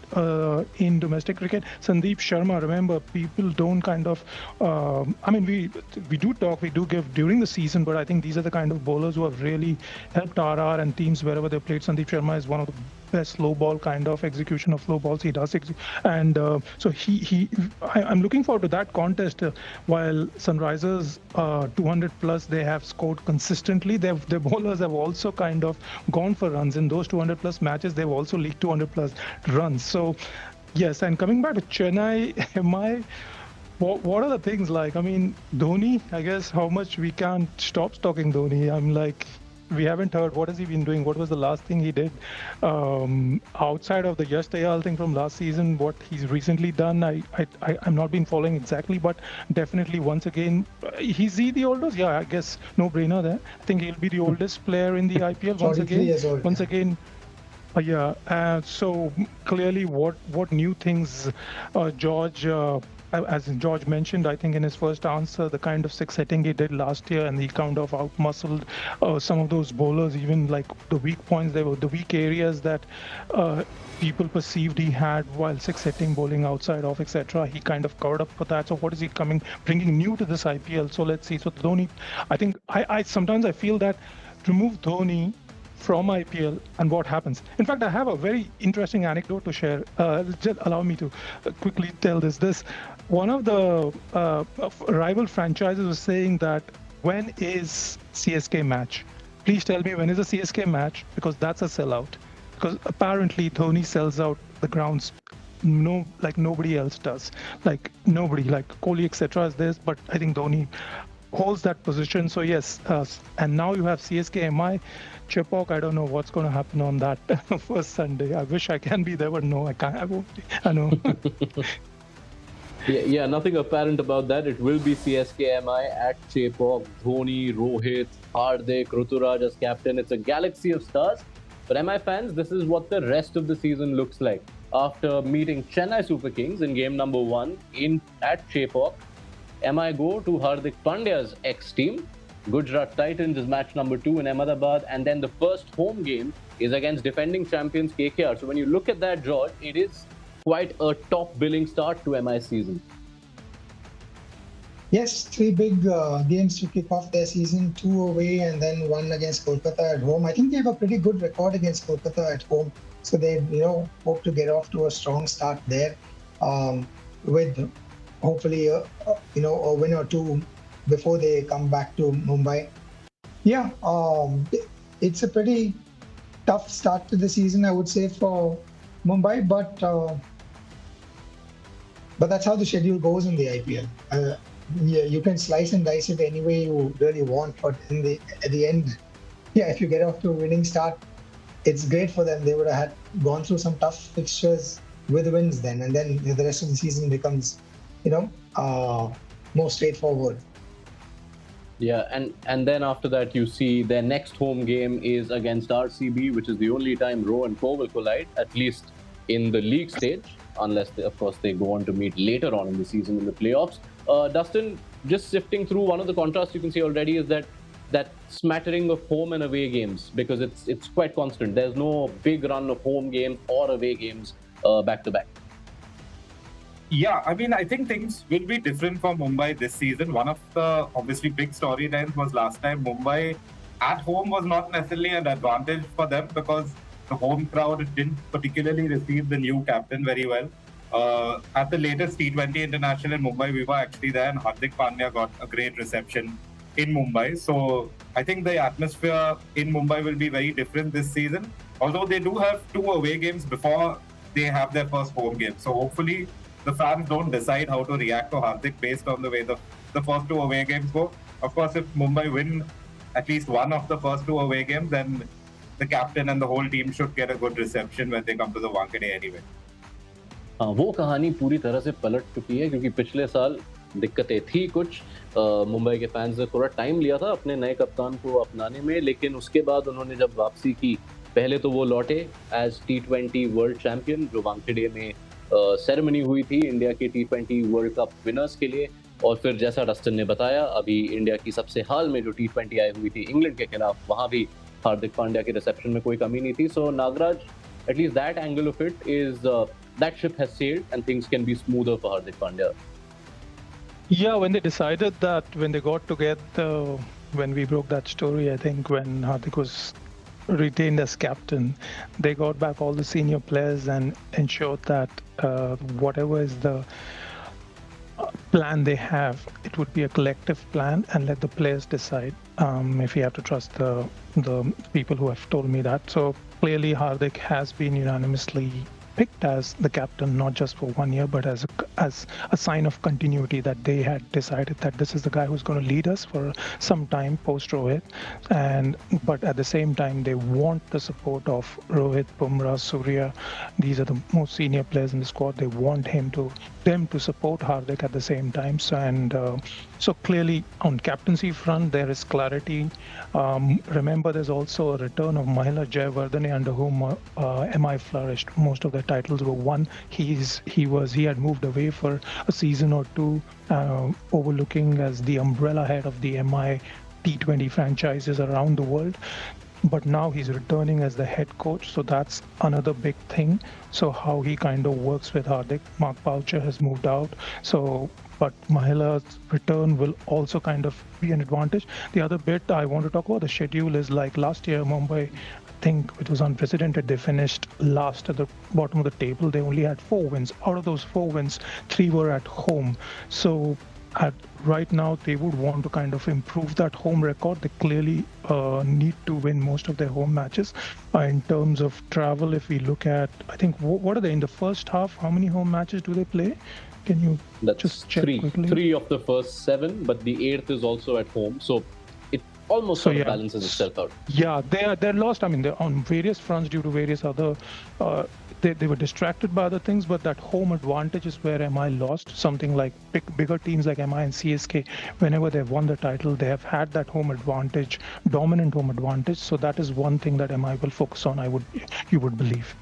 in domestic cricket. Sandeep Sharma, remember, people don't kind of, we do talk, we do give during the season, but I think these are the kind of bowlers who have really helped RR and teams wherever they played. Sandeep Sharma is one of the best slow ball kind of execution of slow balls he does. And so I'm looking forward to that contest. While Sunrisers 200 plus, they have scored consistently. Their bowlers have also kind of gone for runs. In those 200 plus matches, they've also leaked 200 plus runs. So yes, and coming back to Chennai, what are the things like? I mean, Dhoni, I guess how much we can't stop talking Dhoni. I'm like, we haven't heard what has he been doing. What was the last thing he did outside of the Yash Dayal thing from last season? What he's recently done, I'm not been following exactly, but definitely once again, is he the oldest? Yeah, I guess no brainer there. I think he'll be the oldest player in the IPL once again. Years old, once again. So clearly, what new things, George? As George mentioned, I think in his first answer, the kind of six hitting he did last year, and he kind of outmuscled some of those bowlers, even like the weak points, they were the weak areas that people perceived he had while six hitting, bowling outside off, etc. He kind of covered up for that. So what is he bringing new to this IPL? So let's see. So Dhoni, I think I sometimes I feel that remove Dhoni from IPL and what happens. In fact, I have a very interesting anecdote to share. Just allow me to quickly tell this. One of the rival franchises was saying that, when is CSK match? Please tell me when is a CSK match, because that's a sellout. Because apparently Dhoni sells out the grounds like nobody else does. Like nobody, like Kohli, etc. is this, but I think Dhoni holds that position. So yes, and now you have CSK MI. Chepauk, I don't know what's going to happen on that first Sunday. I wish I can be there, but no, I can't. I won't be. I know. Yeah, nothing apparent about that. It will be CSK MI at Chepauk, Dhoni, Rohit, Hardik, Ruturaj as captain. It's a galaxy of stars. For MI fans, this is what the rest of the season looks like. After meeting Chennai Super Kings in game number 1 at Chepauk, MI go to Hardik Pandya's ex-team. Gujarat Titans is match number 2 in Ahmedabad, and then the first home game is against defending champions KKR. So when you look at that, George, it is quite a top billing start to MI season. Yes, three big games to kick off their season, two away and then one against Kolkata at home. I think they have a pretty good record against Kolkata at home. So they, hope to get off to a strong start there with hopefully, a win or two before they come back to Mumbai. Yeah, it's a pretty tough start to the season, I would say, for Mumbai, but that's how the schedule goes in the IPL. Yeah, you can slice and dice it any way you really want, but at the end, if you get off to a winning start, it's great for them. They would have gone through some tough fixtures with wins then, and then the rest of the season becomes, more straightforward. Yeah, and then after that, you see their next home game is against RCB, which is the only time Row and Co will collide, at least in the league stage, unless, of course, they go on to meet later on in the season in the playoffs. Dustin, just sifting through, one of the contrasts you can see already is that smattering of home and away games, because it's quite constant. There's no big run of home games or away games back to back. Yeah, I mean, I think things will be different for Mumbai this season. One of the obviously big storylines was last time Mumbai at home was not necessarily an advantage for them because the home crowd didn't particularly receive the new captain very well. At the latest T20 International in Mumbai, we were actually there and Hardik Pandya got a great reception in Mumbai. So I think the atmosphere in Mumbai will be very different this season. Although they do have two away games before they have their first home game. So hopefully the fans don't decide how to react to Hardik based on the way the first two away games go. Of course, if Mumbai win at least one of the first two away games, then the captain and the whole team should get a good reception when they come to the Wankhede anyway. वो कहानी पूरी तरह से पलट चुकी है क्योंकि पिछले साल दिक्कतें थी कुछ मुंबई के फैंस ने थोड़ा टाइम लिया था अपने नए कप्तान को अपनाने में, लेकिन उसके बाद उन्होंने जब वापसी की, पहले तो वो लौटे एज T20 वर्ल्ड चैंपियन, जो वांखेड़े में सेरेमनी हुई थी इंडिया के T20 वर्ल्ड कप विनर्स के लिए, और फिर जैसा डस्टिन ने बताया, अभी इंडिया की सबसे हाल में जो T20 आई हुई थी इंग्लैंड के खिलाफ, वहाँ भी हार्दिक पांड्या के रिसेप्शन में कोई कमी नहीं थी. सो Nagraj, at least that angle of it is that ship has sailed and things can be smoother for Hardik Pandya. Yeah, when they decided that, when they got together, when we broke that story, I think when Hardik was retained as captain, they got back all the senior players and ensured that whatever is the plan they have, it would be a collective plan and let the players decide. If you have to trust the people who have told me that. So clearly Hardik has been unanimously picked as the captain, not just for 1 year, but as a sign of continuity that they had decided that this is the guy who's going to lead us for some time post Rohit. But at the same time, they want the support of Rohit, Bumrah, Surya. These are the most senior players in the squad. They want them to support Hardik at the same time. So clearly on captaincy front, there is clarity. Remember, there's also a return of Mahela Jayawardene, under whom MI flourished. Most of the titles were won. He had moved away for a season or two, overlooking as the umbrella head of the MI T20 franchises around the world. But now he's returning as the head coach, so that's another big thing. So how he kind of works with Hardik. Mark Boucher has moved out, but Mahela's return will also kind of be an advantage. The other bit I want to talk about the schedule is like last year, Mumbai, I think it was unprecedented. They finished last at the bottom of the table. They only had 4 wins. Out of those 4 wins, 3 were at home. So right now, they would want to kind of improve that home record. They clearly need to win most of their home matches. In terms of travel, if we look at, I think, what are they in the first half? How many home matches do they play? Can you just check quickly? 3 of the first 7, but the 8th is also at home. So it almost sort of balances itself out. Yeah, they're lost. I mean, they're on various fronts due to various other... They were distracted by other things, but that home advantage is where MI lost. Something like bigger teams like MI and CSK, whenever they've won the title, they have had that home advantage, dominant home advantage. So that is one thing that MI will focus on, you would believe.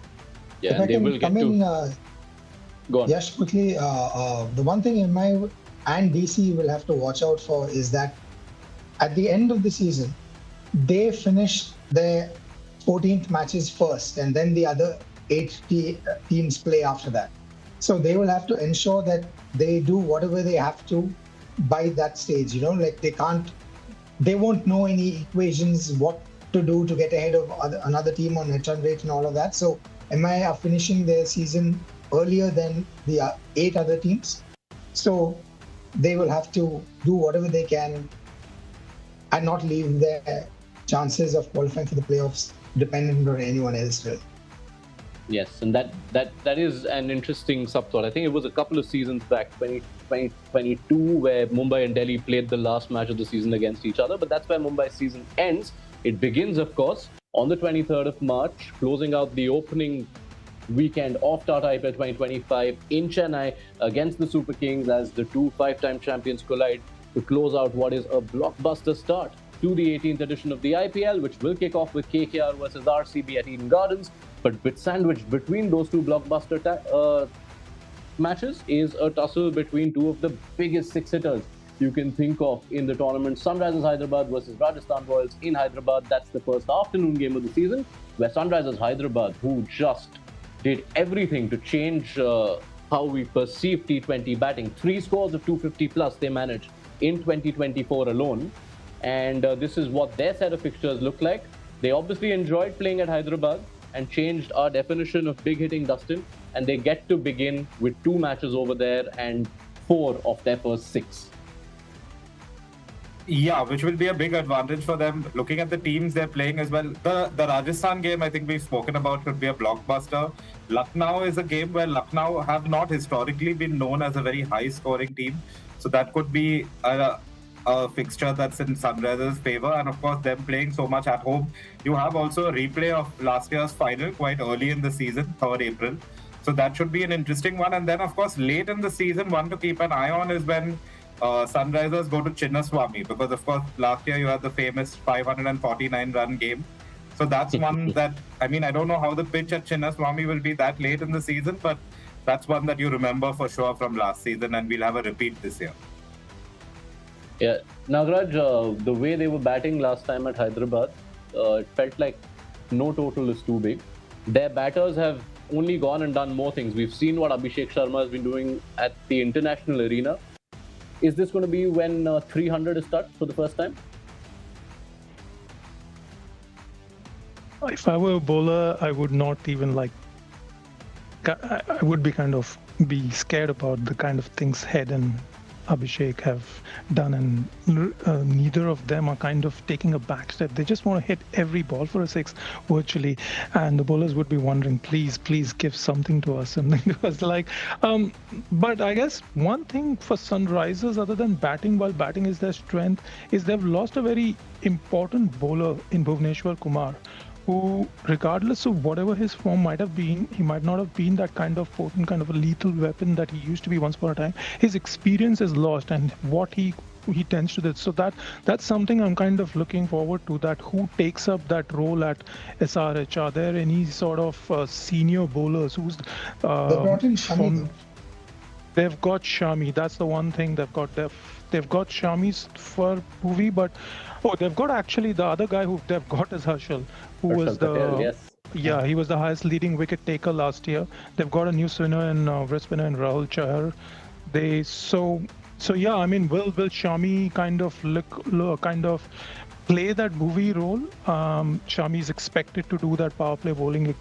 Yeah, and they will get to... Go on. Yes, quickly. The one thing MI and DC will have to watch out for is that at the end of the season, they finished their 14th matches first, and then the other teams play after that. So they will have to ensure that they do whatever they have to by that stage. Like they won't know any equations, what to do to get ahead of another team on net run rate and all of that. So MI are finishing their season earlier than the 8 other teams. So they will have to do whatever they can and not leave their chances of qualifying for the playoffs dependent on anyone else, really. Yes, and that is an interesting subthought. I think it was a couple of seasons back, 2022, where Mumbai and Delhi played the last match of the season against each other. But that's where Mumbai's season ends. It begins, of course, on the 23rd of March, closing out the opening weekend of TATA IPL 2025 in Chennai against the Super Kings as the two five-time champions collide to close out what is a blockbuster start to the 18th edition of the IPL, which will kick off with KKR versus RCB at Eden Gardens. But sandwiched between those two blockbuster matches is a tussle between two of the biggest six-hitters you can think of in the tournament. Sunrisers Hyderabad versus Rajasthan Royals in Hyderabad. That's the first afternoon game of the season, where Sunrisers Hyderabad, who just did everything to change how we perceive T20 batting. 3 scores of 250 plus they managed in 2024 alone. And this is what their set of fixtures look like. They obviously enjoyed playing at Hyderabad and changed our definition of big hitting, Dustin. And they get to begin with 2 matches over there and 4 of their first 6. Yeah, which will be a big advantage for them. Looking at the teams they're playing as well, the Rajasthan game, I think we've spoken about, could be a blockbuster. Lucknow is a game where Lucknow have not historically been known as a very high-scoring team. So that could be a fixture that's in Sunrisers' favour, and of course them playing so much at home. You have also a replay of last year's final quite early in the season, 3rd April. So that should be an interesting one. And then of course late in the season, one to keep an eye on is when Sunrisers go to Chinnaswamy, because of course last year you had the famous 549 run game. So that's one that, I don't know how the pitch at Chinnaswamy will be that late in the season, but that's one that you remember for sure from last season, and we'll have a repeat this year. Yeah, Nagaraj, the way they were batting last time at Hyderabad, it felt like no total is too big. Their batters have only gone and done more things. We've seen what Abhishek Sharma has been doing at the international arena. Is this going to be when 300 is touched for the first time? If I were a bowler, I would not even I would be be scared about the kind of things Head and Abhishek have done, and neither of them are kind of taking a back step. They just want to hit every ball for a 6 virtually, and the bowlers would be wondering, please give something to us. But I guess one thing for Sunrisers, other than batting, while batting is their strength, is they've lost a very important bowler in Bhuvneshwar Kumar, who, regardless of whatever his form might have been, he might not have been that kind of potent, kind of a lethal weapon that he used to be once upon a time. His experience is lost, and what he tends to do. So that's something I'm kind of looking forward to, that who takes up that role at SRH. Are there any sort of senior bowlers who's they brought in Shami. They've got Shami. That's the one thing they've got. They've got Shami's for Bhuvi, but they've got actually the other guy who they've got is Harshal, who was he was the highest leading wicket taker last year. They've got a new spinner and wrist spinner in Rahul Chahar. Will Shami kind of play that Bhuvi role? Shami is expected to do that power play bowling,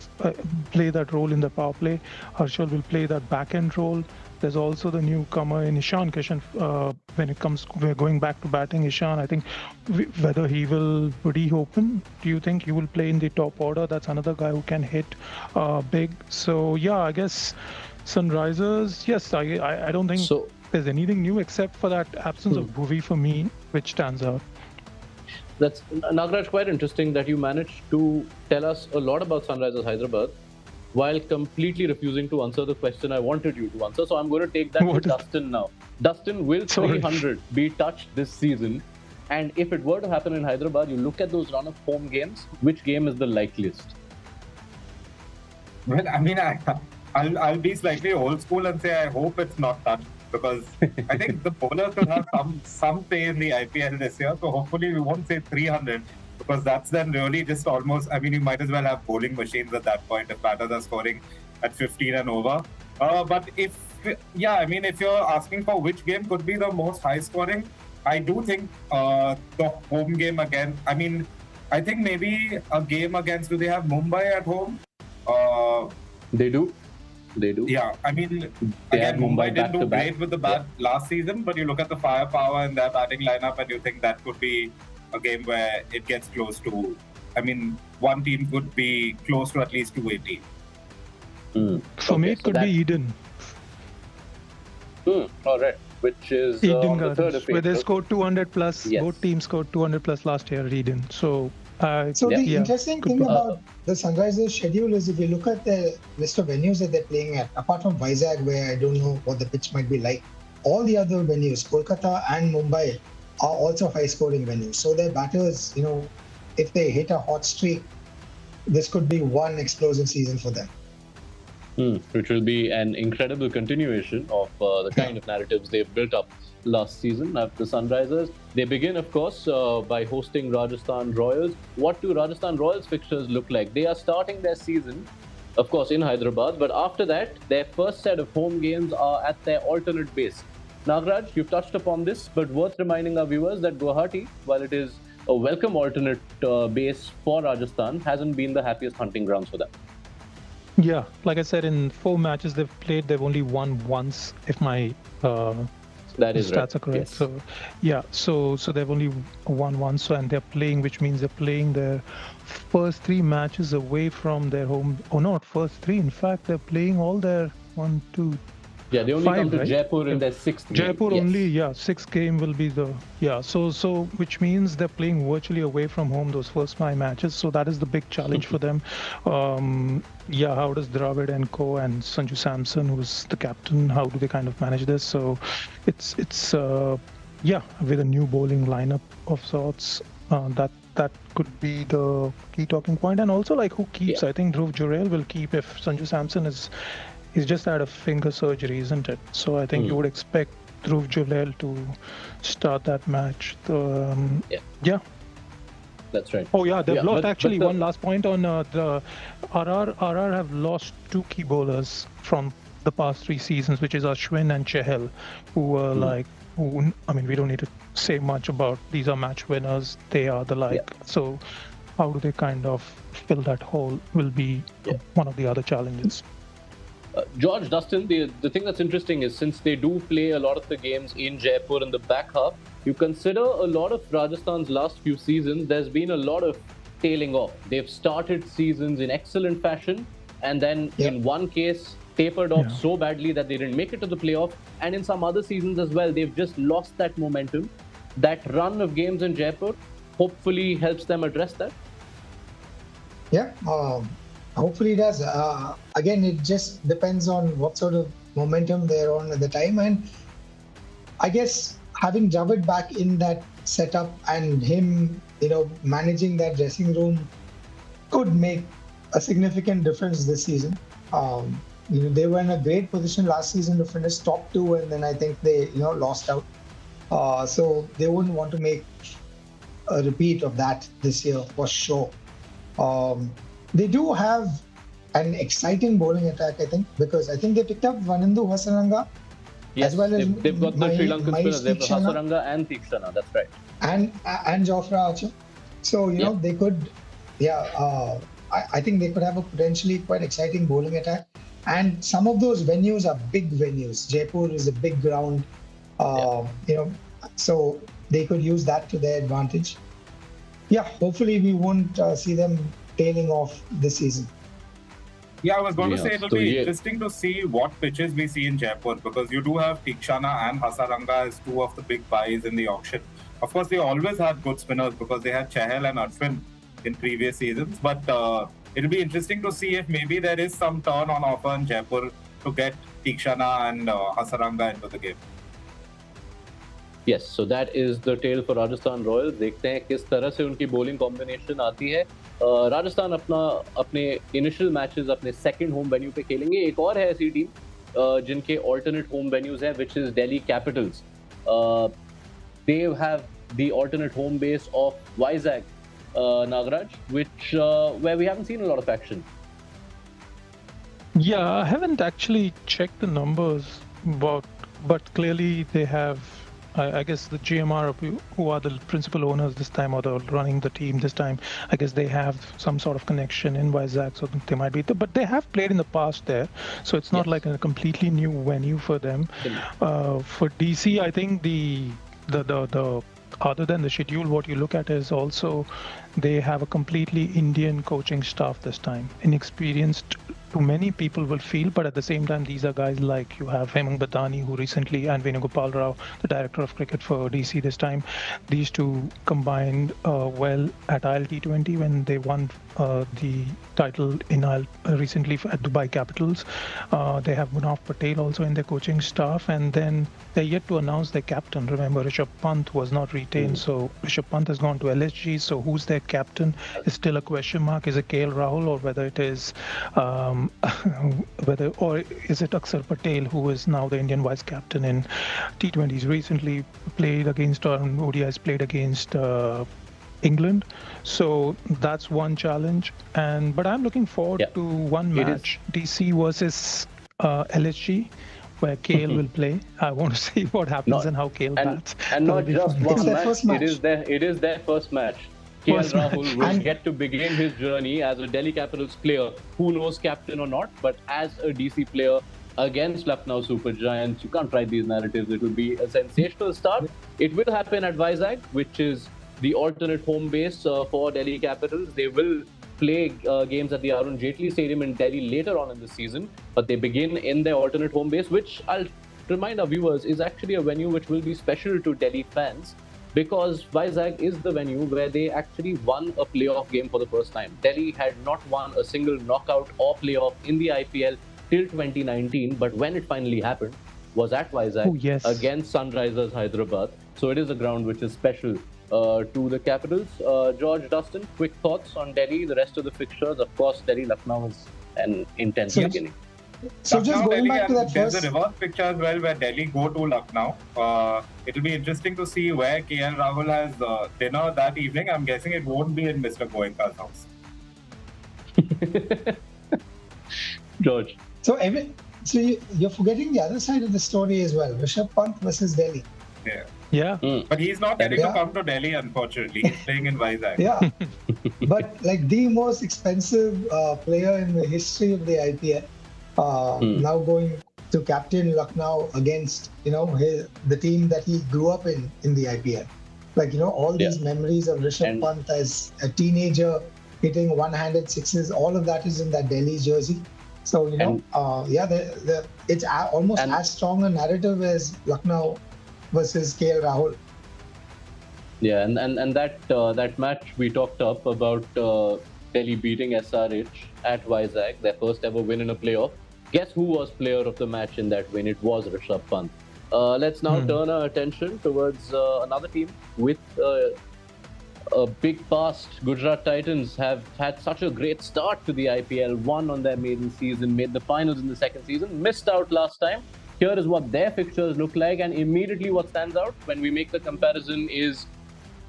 play that role in the power play. Harshal will play that back end role. There's also the newcomer in Ishan Kishan. We're going back to batting Ishan. I think whether would he open? Do you think he will play in the top order? That's another guy who can hit big. So yeah, I guess Sunrisers. Yes, I don't think there's anything new except for that absence of Bhuvi for me, which stands out. That's, Nagaraj, quite interesting that you managed to tell us a lot about Sunrisers Hyderabad while completely refusing to answer the question I wanted you to answer. So I'm going to take that to Dustin now. Dustin, will 300 be touched this season? And if it were to happen in Hyderabad, you look at those run of home games, which game is the likeliest? Well, I'll be slightly old school and say I hope it's not touched, because I think the bowlers will have some say in the IPL this year. So hopefully we won't say 300. because that's then really just almost, I mean, you might as well have bowling machines at that point if batters are scoring at 15 and over. But if you're asking for which game could be the most high scoring, I do think the home game again. I mean, I think maybe a game against, do they have Mumbai at home? They do. Yeah, I mean, They again, had Mumbai Mumbai didn't do back-to-back. great with the bat last season, but you look at the firepower in their batting lineup and you think that could be a game where it gets close to, I mean, one team could be close to at least 280. For me, it could be Eden. All right. Which is Eden on the 3rd Gardens, of where they April. scored 200 plus. Yes. Both teams scored 200 plus last year at Eden. So, the interesting good thing point. about the Sunrisers schedule is if you look at the list of venues that they're playing at, apart from Vizag, where I don't know what the pitch might be like, all the other venues, Kolkata and Mumbai, are also high-scoring venues. So their batters, if they hit a hot streak, this could be one explosive season for them. Which will be an incredible continuation of the kind of narratives they've built up last season at the Sunrisers. They begin, of course, by hosting Rajasthan Royals. What do Rajasthan Royals fixtures look like? They are starting their season, of course, in Hyderabad, but after that, their first set of home games are at their alternate base. Nagraj, you've touched upon this, but worth reminding our viewers that Guwahati, while it is a welcome alternate base for Rajasthan, hasn't been the happiest hunting grounds for them. Yeah, like I said, in 4 matches they've played, they've only won once, if my That is stats right. are correct. Yes. So yeah, so they've only won once, and they're playing, which means they're playing their first 3 matches away from their home. Oh, not first 3. In fact, they're playing all their 1, 2. Yeah, they only 5, come to right? Jaipur in their 6th game. Jaipur Yes. only, 6th game will be the So which means they're playing virtually away from home those first 5 matches. So that is the big challenge for them. How does Dravid and Co and Sanju Samson, who's the captain, how do they kind of manage this? So it's with a new bowling lineup of sorts, that could be the key talking point. And also, like, who keeps? I think Dhruv Jurel will keep if Sanju Samson He's just had a finger surgery, isn't it? So I think you would expect Dhruv Jurel to start that match. That's right. Oh yeah, they've lost. But one last point on the RR have lost 2 key bowlers from the past 3 seasons, which is Ashwin and Chahal, who were we don't need to say much about. These are match winners. They are the like. Yeah. So how do they kind of fill that hole will be one of the other challenges. George, Dustin, the thing that's interesting is since they do play a lot of the games in Jaipur in the back half, you consider a lot of Rajasthan's last few seasons, there's been a lot of tailing off. They've started seasons in excellent fashion and then in one case tapered off so badly that they didn't make it to the playoff. And in some other seasons as well, they've just lost that momentum. That run of games in Jaipur hopefully helps them address that. Yeah, hopefully it does. Again, it just depends on what sort of momentum they're on at the time. And I guess having Dravid back in that setup and him, managing that dressing room could make a significant difference this season. They were in a great position last season to finish top 2, and then I think they, lost out. So they wouldn't want to make a repeat of that this year for sure. They do have an exciting bowling attack, I think, because I think they picked up Vanindu Hasaranga. Yes, as well as they've got the Sri Lankan spinners. They've got Theekshana Hasaranga and Theekshana, that's right. and Jofra Archer. So, they could, I think they could have a potentially quite exciting bowling attack. And some of those venues are big venues. Jaipur is a big ground, so they could use that to their advantage. Yeah, hopefully we won't see them tailing off this season. Yeah, I was going to say it'll be yeah. interesting to see what pitches we see in Jaipur, because you do have Theekshana and Hasaranga as 2 of the big buys in the auction. Of course, they always had good spinners because they had Chahal and Ashwin in previous seasons. But it'll be interesting to see if maybe there is some turn on offer in Jaipur to get Theekshana and Hasaranga into the game. Yes, so that is the tale for Rajasthan Royals. देखते हैं किस तरह से उनकी bowling combination आती है. राजस्थान अपने initial matches अपने second home venue पे खेलेंगे. एक और है ऐसी टीम जिनके alternate home venues है, which is Delhi Capitals. They have the alternate home base of Vizag Nagaraj, which where we haven't seen a lot of action. Yeah, I haven't actually checked the numbers, but clearly they have. I guess the GMR, who are the principal owners this time, or the running the team this time, I guess they have some sort of connection in Vizag, so they might be. But they have played in the past there, so it's not like a completely new venue for them. For DC, I think the other than the schedule, what you look at is also they have a completely Indian coaching staff this time, inexperienced to many people will feel, but at the same time, these are guys like you have Hemang Badani, who recently, and Venugopal Rao, the director of cricket for DC this time. These two combined well at ILT20 when they won the title in recently at Dubai Capitals. They have Munaf Patel also in their coaching staff, and then they're yet to announce their captain. Remember, Rishabh Pant was not retained, so Rishabh Pant has gone to LSG. So who's their captain is still a question mark. Is it KL Rahul, or whether it is or is it Akshar Patel, who is now the Indian vice captain in T20s? Recently played against ODIs, played against England, so that's one challenge. But I'm looking forward to one match, DC versus LSG, where KL will play. I want to see what happens and how KL bats. And not just one match. It is their first match. KL Rahul will get to begin his journey as a Delhi Capitals player, who knows captain or not, but as a DC player against Lucknow Super Giants. You can't write these narratives. It will be a sensational start. It will happen at Vizag, which is the alternate home base for Delhi Capitals. They will play games at the Arun Jaitley Stadium in Delhi later on in the season, but they begin in their alternate home base, which I'll remind our viewers is actually a venue which will be special to Delhi fans, because Vizag is the venue where they actually won a playoff game for the first time. Delhi had not won a single knockout or playoff in the IPL till 2019, but when it finally happened was at Vizag against Sunrisers Hyderabad. So it is a ground which is special to the Capitals. George, Dustin, quick thoughts on Delhi, the rest of the fixtures. Of course, Delhi-Lucknow is an intense beginning. So Lucknow, just going Delhi, back to that there's first... a reverse picture as well where Delhi go to Lucknow. It'll be interesting to see where KL Rahul has dinner that evening. I'm guessing it won't be in Mr. Goenka's house. George. So you're forgetting the other side of the story as well. Rishabh Pant versus Delhi. Yeah. But he's not getting to come to Delhi, unfortunately. He's playing in Vizag. Yeah. But like the most expensive player in the history of the IPL, now going to captain Lucknow against, the team that he grew up in the IPL. Like, all these memories of Rishabh Pant as a teenager hitting one-handed sixes, all of that is in that Delhi jersey. So, it's almost as strong a narrative as Lucknow versus KL Rahul. Yeah, and that match we talked up about Delhi beating SRH at Vizag, their first ever win in a playoff. Guess who was player of the match in that win? It was Rishabh Pant. Let's now turn our attention towards another team with a big past. Gujarat Titans have had such a great start to the IPL, won on their maiden season, made the finals in the second season, missed out last time. Here is what their fixtures look like, and immediately what stands out when we make the comparison is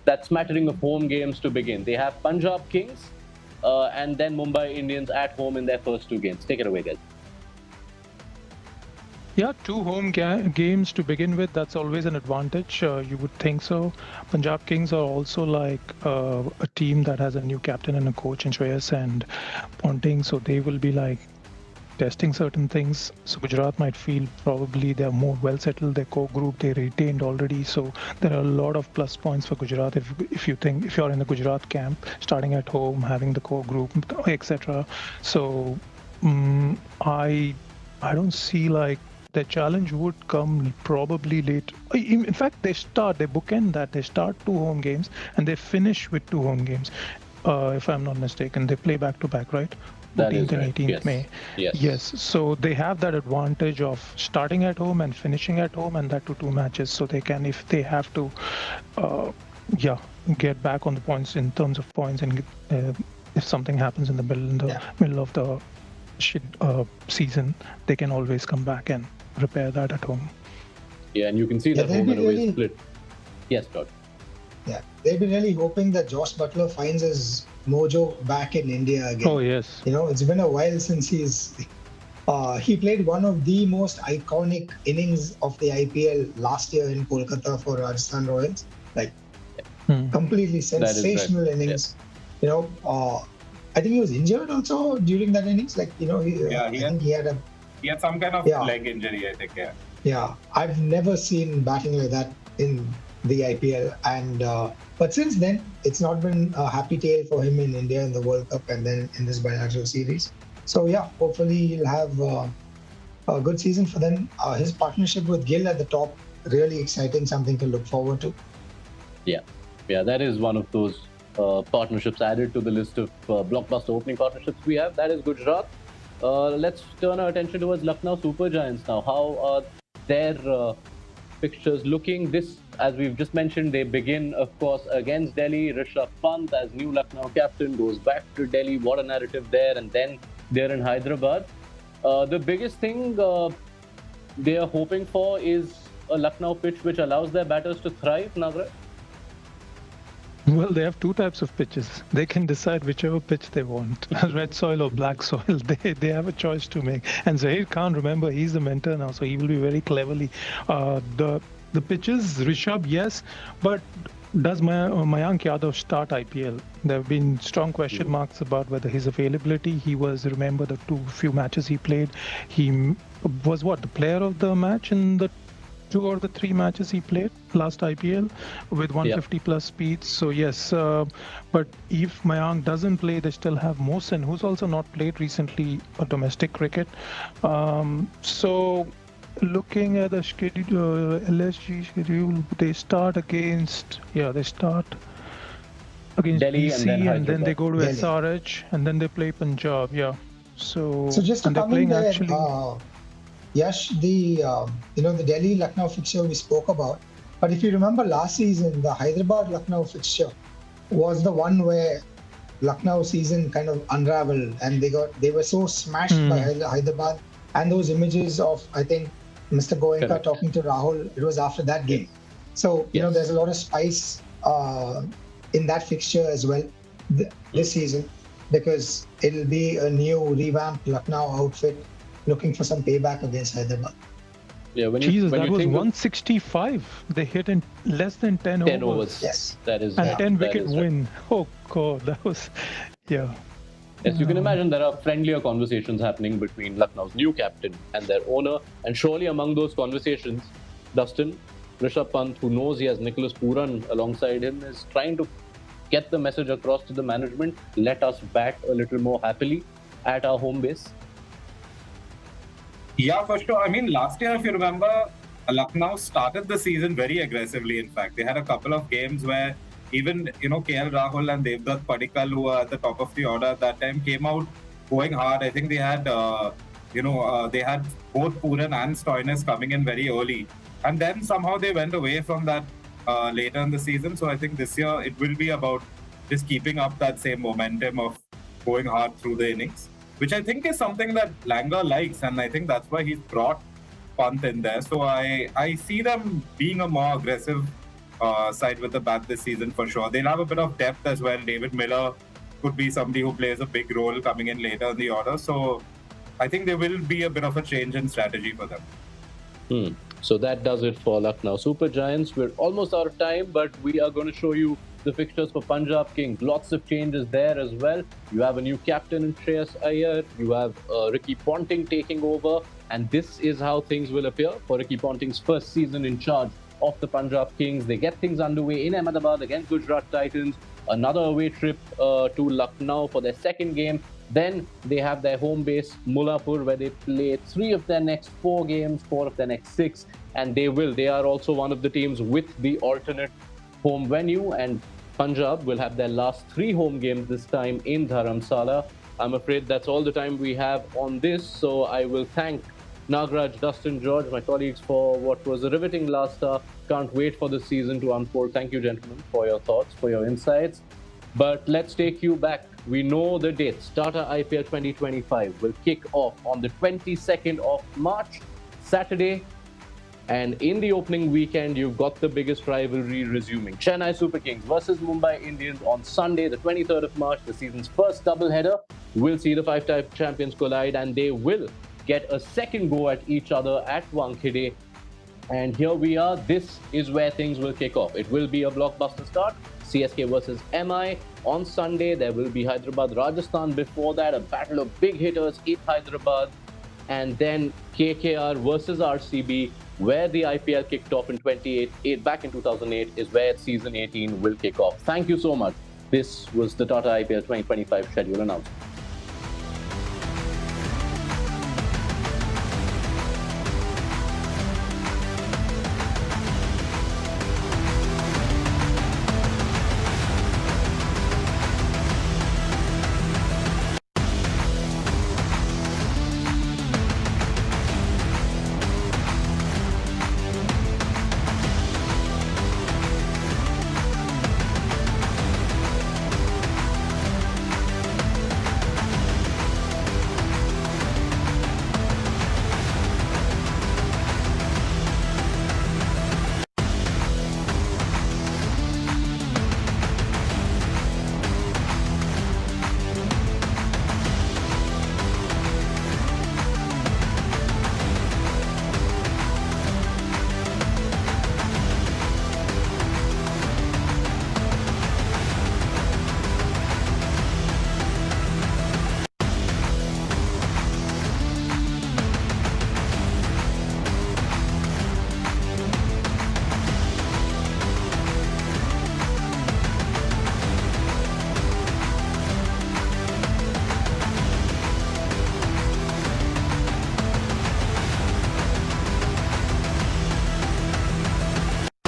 that smattering of home games to begin. They have Punjab Kings and then Mumbai Indians at home in their first two games. Take it away, guys. Yeah, two home games to begin with. That's always an advantage. You would think so. Punjab Kings are also like a team that has a new captain and a coach in Shreyas and Ponting, so they will be like testing certain things. So Gujarat might feel probably they're more well settled. Their core group they retained already, so there are a lot of plus points for Gujarat if you're in the Gujarat camp, starting at home, having the core group, etc. So I don't see like the challenge would come probably late. In fact, they bookend that. They start two home games and they finish with two home games. If I'm not mistaken, they play back to back, right? 14th and 18th May. Yes. So they have that advantage of starting at home and finishing at home, and that to two matches. So they can, if they have to, get back on the points in terms of points, and if something happens in the middle of the season, they can always come back and repair that at home. Yeah, and you can see that home and away split. Yes, George. Yeah, they've been really hoping that Josh Butler finds his mojo back in India again. Oh, yes. It's been a while since he played one of the most iconic innings of the IPL last year in Kolkata for Rajasthan Royals. Like, completely sensational innings. Yeah. I think he was injured also during that innings. Like, I think he had some kind of leg injury, I think. Yeah, I've never seen batting like that in the IPL, and but since then it's not been a happy tale for him in India in the World Cup and then in this bilateral series. So yeah, hopefully he'll have a good season for them. His partnership with Gill at the top, really exciting, something to look forward to. Yeah, that is one of those partnerships added to the list of blockbuster opening partnerships we have. That is Gujarat. Let's turn our attention towards Lucknow Super Giants now. How are their fixtures looking? This, as we've just mentioned, they begin, of course, against Delhi. Rishabh Pant, as new Lucknow captain, goes back to Delhi. What a narrative there. And then they're in Hyderabad. The biggest thing they are hoping for is a Lucknow pitch which allows their batters to thrive, Nagaraj. Well, they have two types of pitches. They can decide whichever pitch they want, red soil or black soil. They have a choice to make. And Zahir Khan, remember, he's the mentor now, so he will be very cleverly. The pitches, Rishabh, yes, but does Mayank Yadav start IPL? There have been strong question marks about whether his availability. He was, remember, the few matches he played. He was the player of the match in the 2 or the 3 matches he played last IPL with 150 plus speeds. So yes, but if Mayank doesn't play, they still have Mohsin, who's also not played recently a domestic cricket. So looking at the schedule, LSG schedule, they start against Delhi DC, and then they go to Delhi. SRH, and then they play Punjab. Yeah. So just to come in there, Yash, the Delhi Lucknow fixture we spoke about. But if you remember last season, the Hyderabad Lucknow fixture was the one where Lucknow season kind of unraveled, and they were so smashed by Hyderabad. And those images of, I think, Mr. Goenka talking to Rahul, it was after that game. So there's a lot of spice in that fixture as well this season, because it'll be a new revamped Lucknow outfit, looking for some payback against Hyderabad. Yeah, that was 165. They hit in less than 10 overs. Yes, that is, and 10 wicket win. Oh God, that was, yeah. Yes, you can imagine there are friendlier conversations happening between Lucknow's new captain and their owner, and surely among those conversations, Dustin, Rishabh Pant, who knows he has Nicholas Pooran alongside him, is trying to get the message across to the management: let us bat a little more happily at our home base. Yeah, for sure. I mean, last year, if you remember, Lucknow started the season very aggressively. In fact, they had a couple of games where even, KL Rahul and Devdutt Padikkal, who were at the top of the order at that time, came out going hard. I think they had, they had both Pooran and Stoinis coming in very early. And then somehow they went away from that later in the season. So I think this year it will be about just keeping up that same momentum of going hard through the innings, which I think is something that Langer likes, and I think that's why he's brought Pant in there. So I see them being a more aggressive side with the bat this season for sure. They'll have a bit of depth as well. David Miller could be somebody who plays a big role coming in later in the order. So I think there will be a bit of a change in strategy for them. So that does it for Lucknow Super Giants. We're almost out of time, but we are going to show you the fixtures for Punjab Kings. Lots of changes there as well. You have a new captain in Shreyas Iyer. You have Ricky Ponting taking over. And this is how things will appear for Ricky Ponting's first season in charge of the Punjab Kings. They get things underway in Ahmedabad against Gujarat Titans. Another away trip to Lucknow for their second game. Then they have their home base, Mullapur, where they play 3 of their next 4 games, 4 of their next 6. And they are also one of the teams with the alternate home venue, and Punjab will have their last 3 home games this time in Dharamsala. I'm afraid that's all the time we have on this, so I will thank Nagaraj, Dustin, George, my colleagues, for what was a riveting last hour. Can't wait for the season to unfold. Thank you, gentlemen, for your thoughts, for your insights. But let's take you back. We know the dates. TATA IPL 2025 will kick off on the 22nd of March, Saturday, And in the opening weekend, you've got the biggest rivalry resuming. Chennai Super Kings versus Mumbai Indians on Sunday, the 23rd of March, the season's first doubleheader. We'll see the five-time champions collide, and they will get a second go at each other at Wankhede. And here we are. This is where things will kick off. It will be a blockbuster start. CSK versus MI on Sunday. There will be Hyderabad, Rajasthan before that. A battle of big hitters in Hyderabad. And then KKR versus RCB, where the IPL kicked off in back in 2008, is where season 18 will kick off. Thank you so much. This was the TATA IPL 2025 schedule announcement.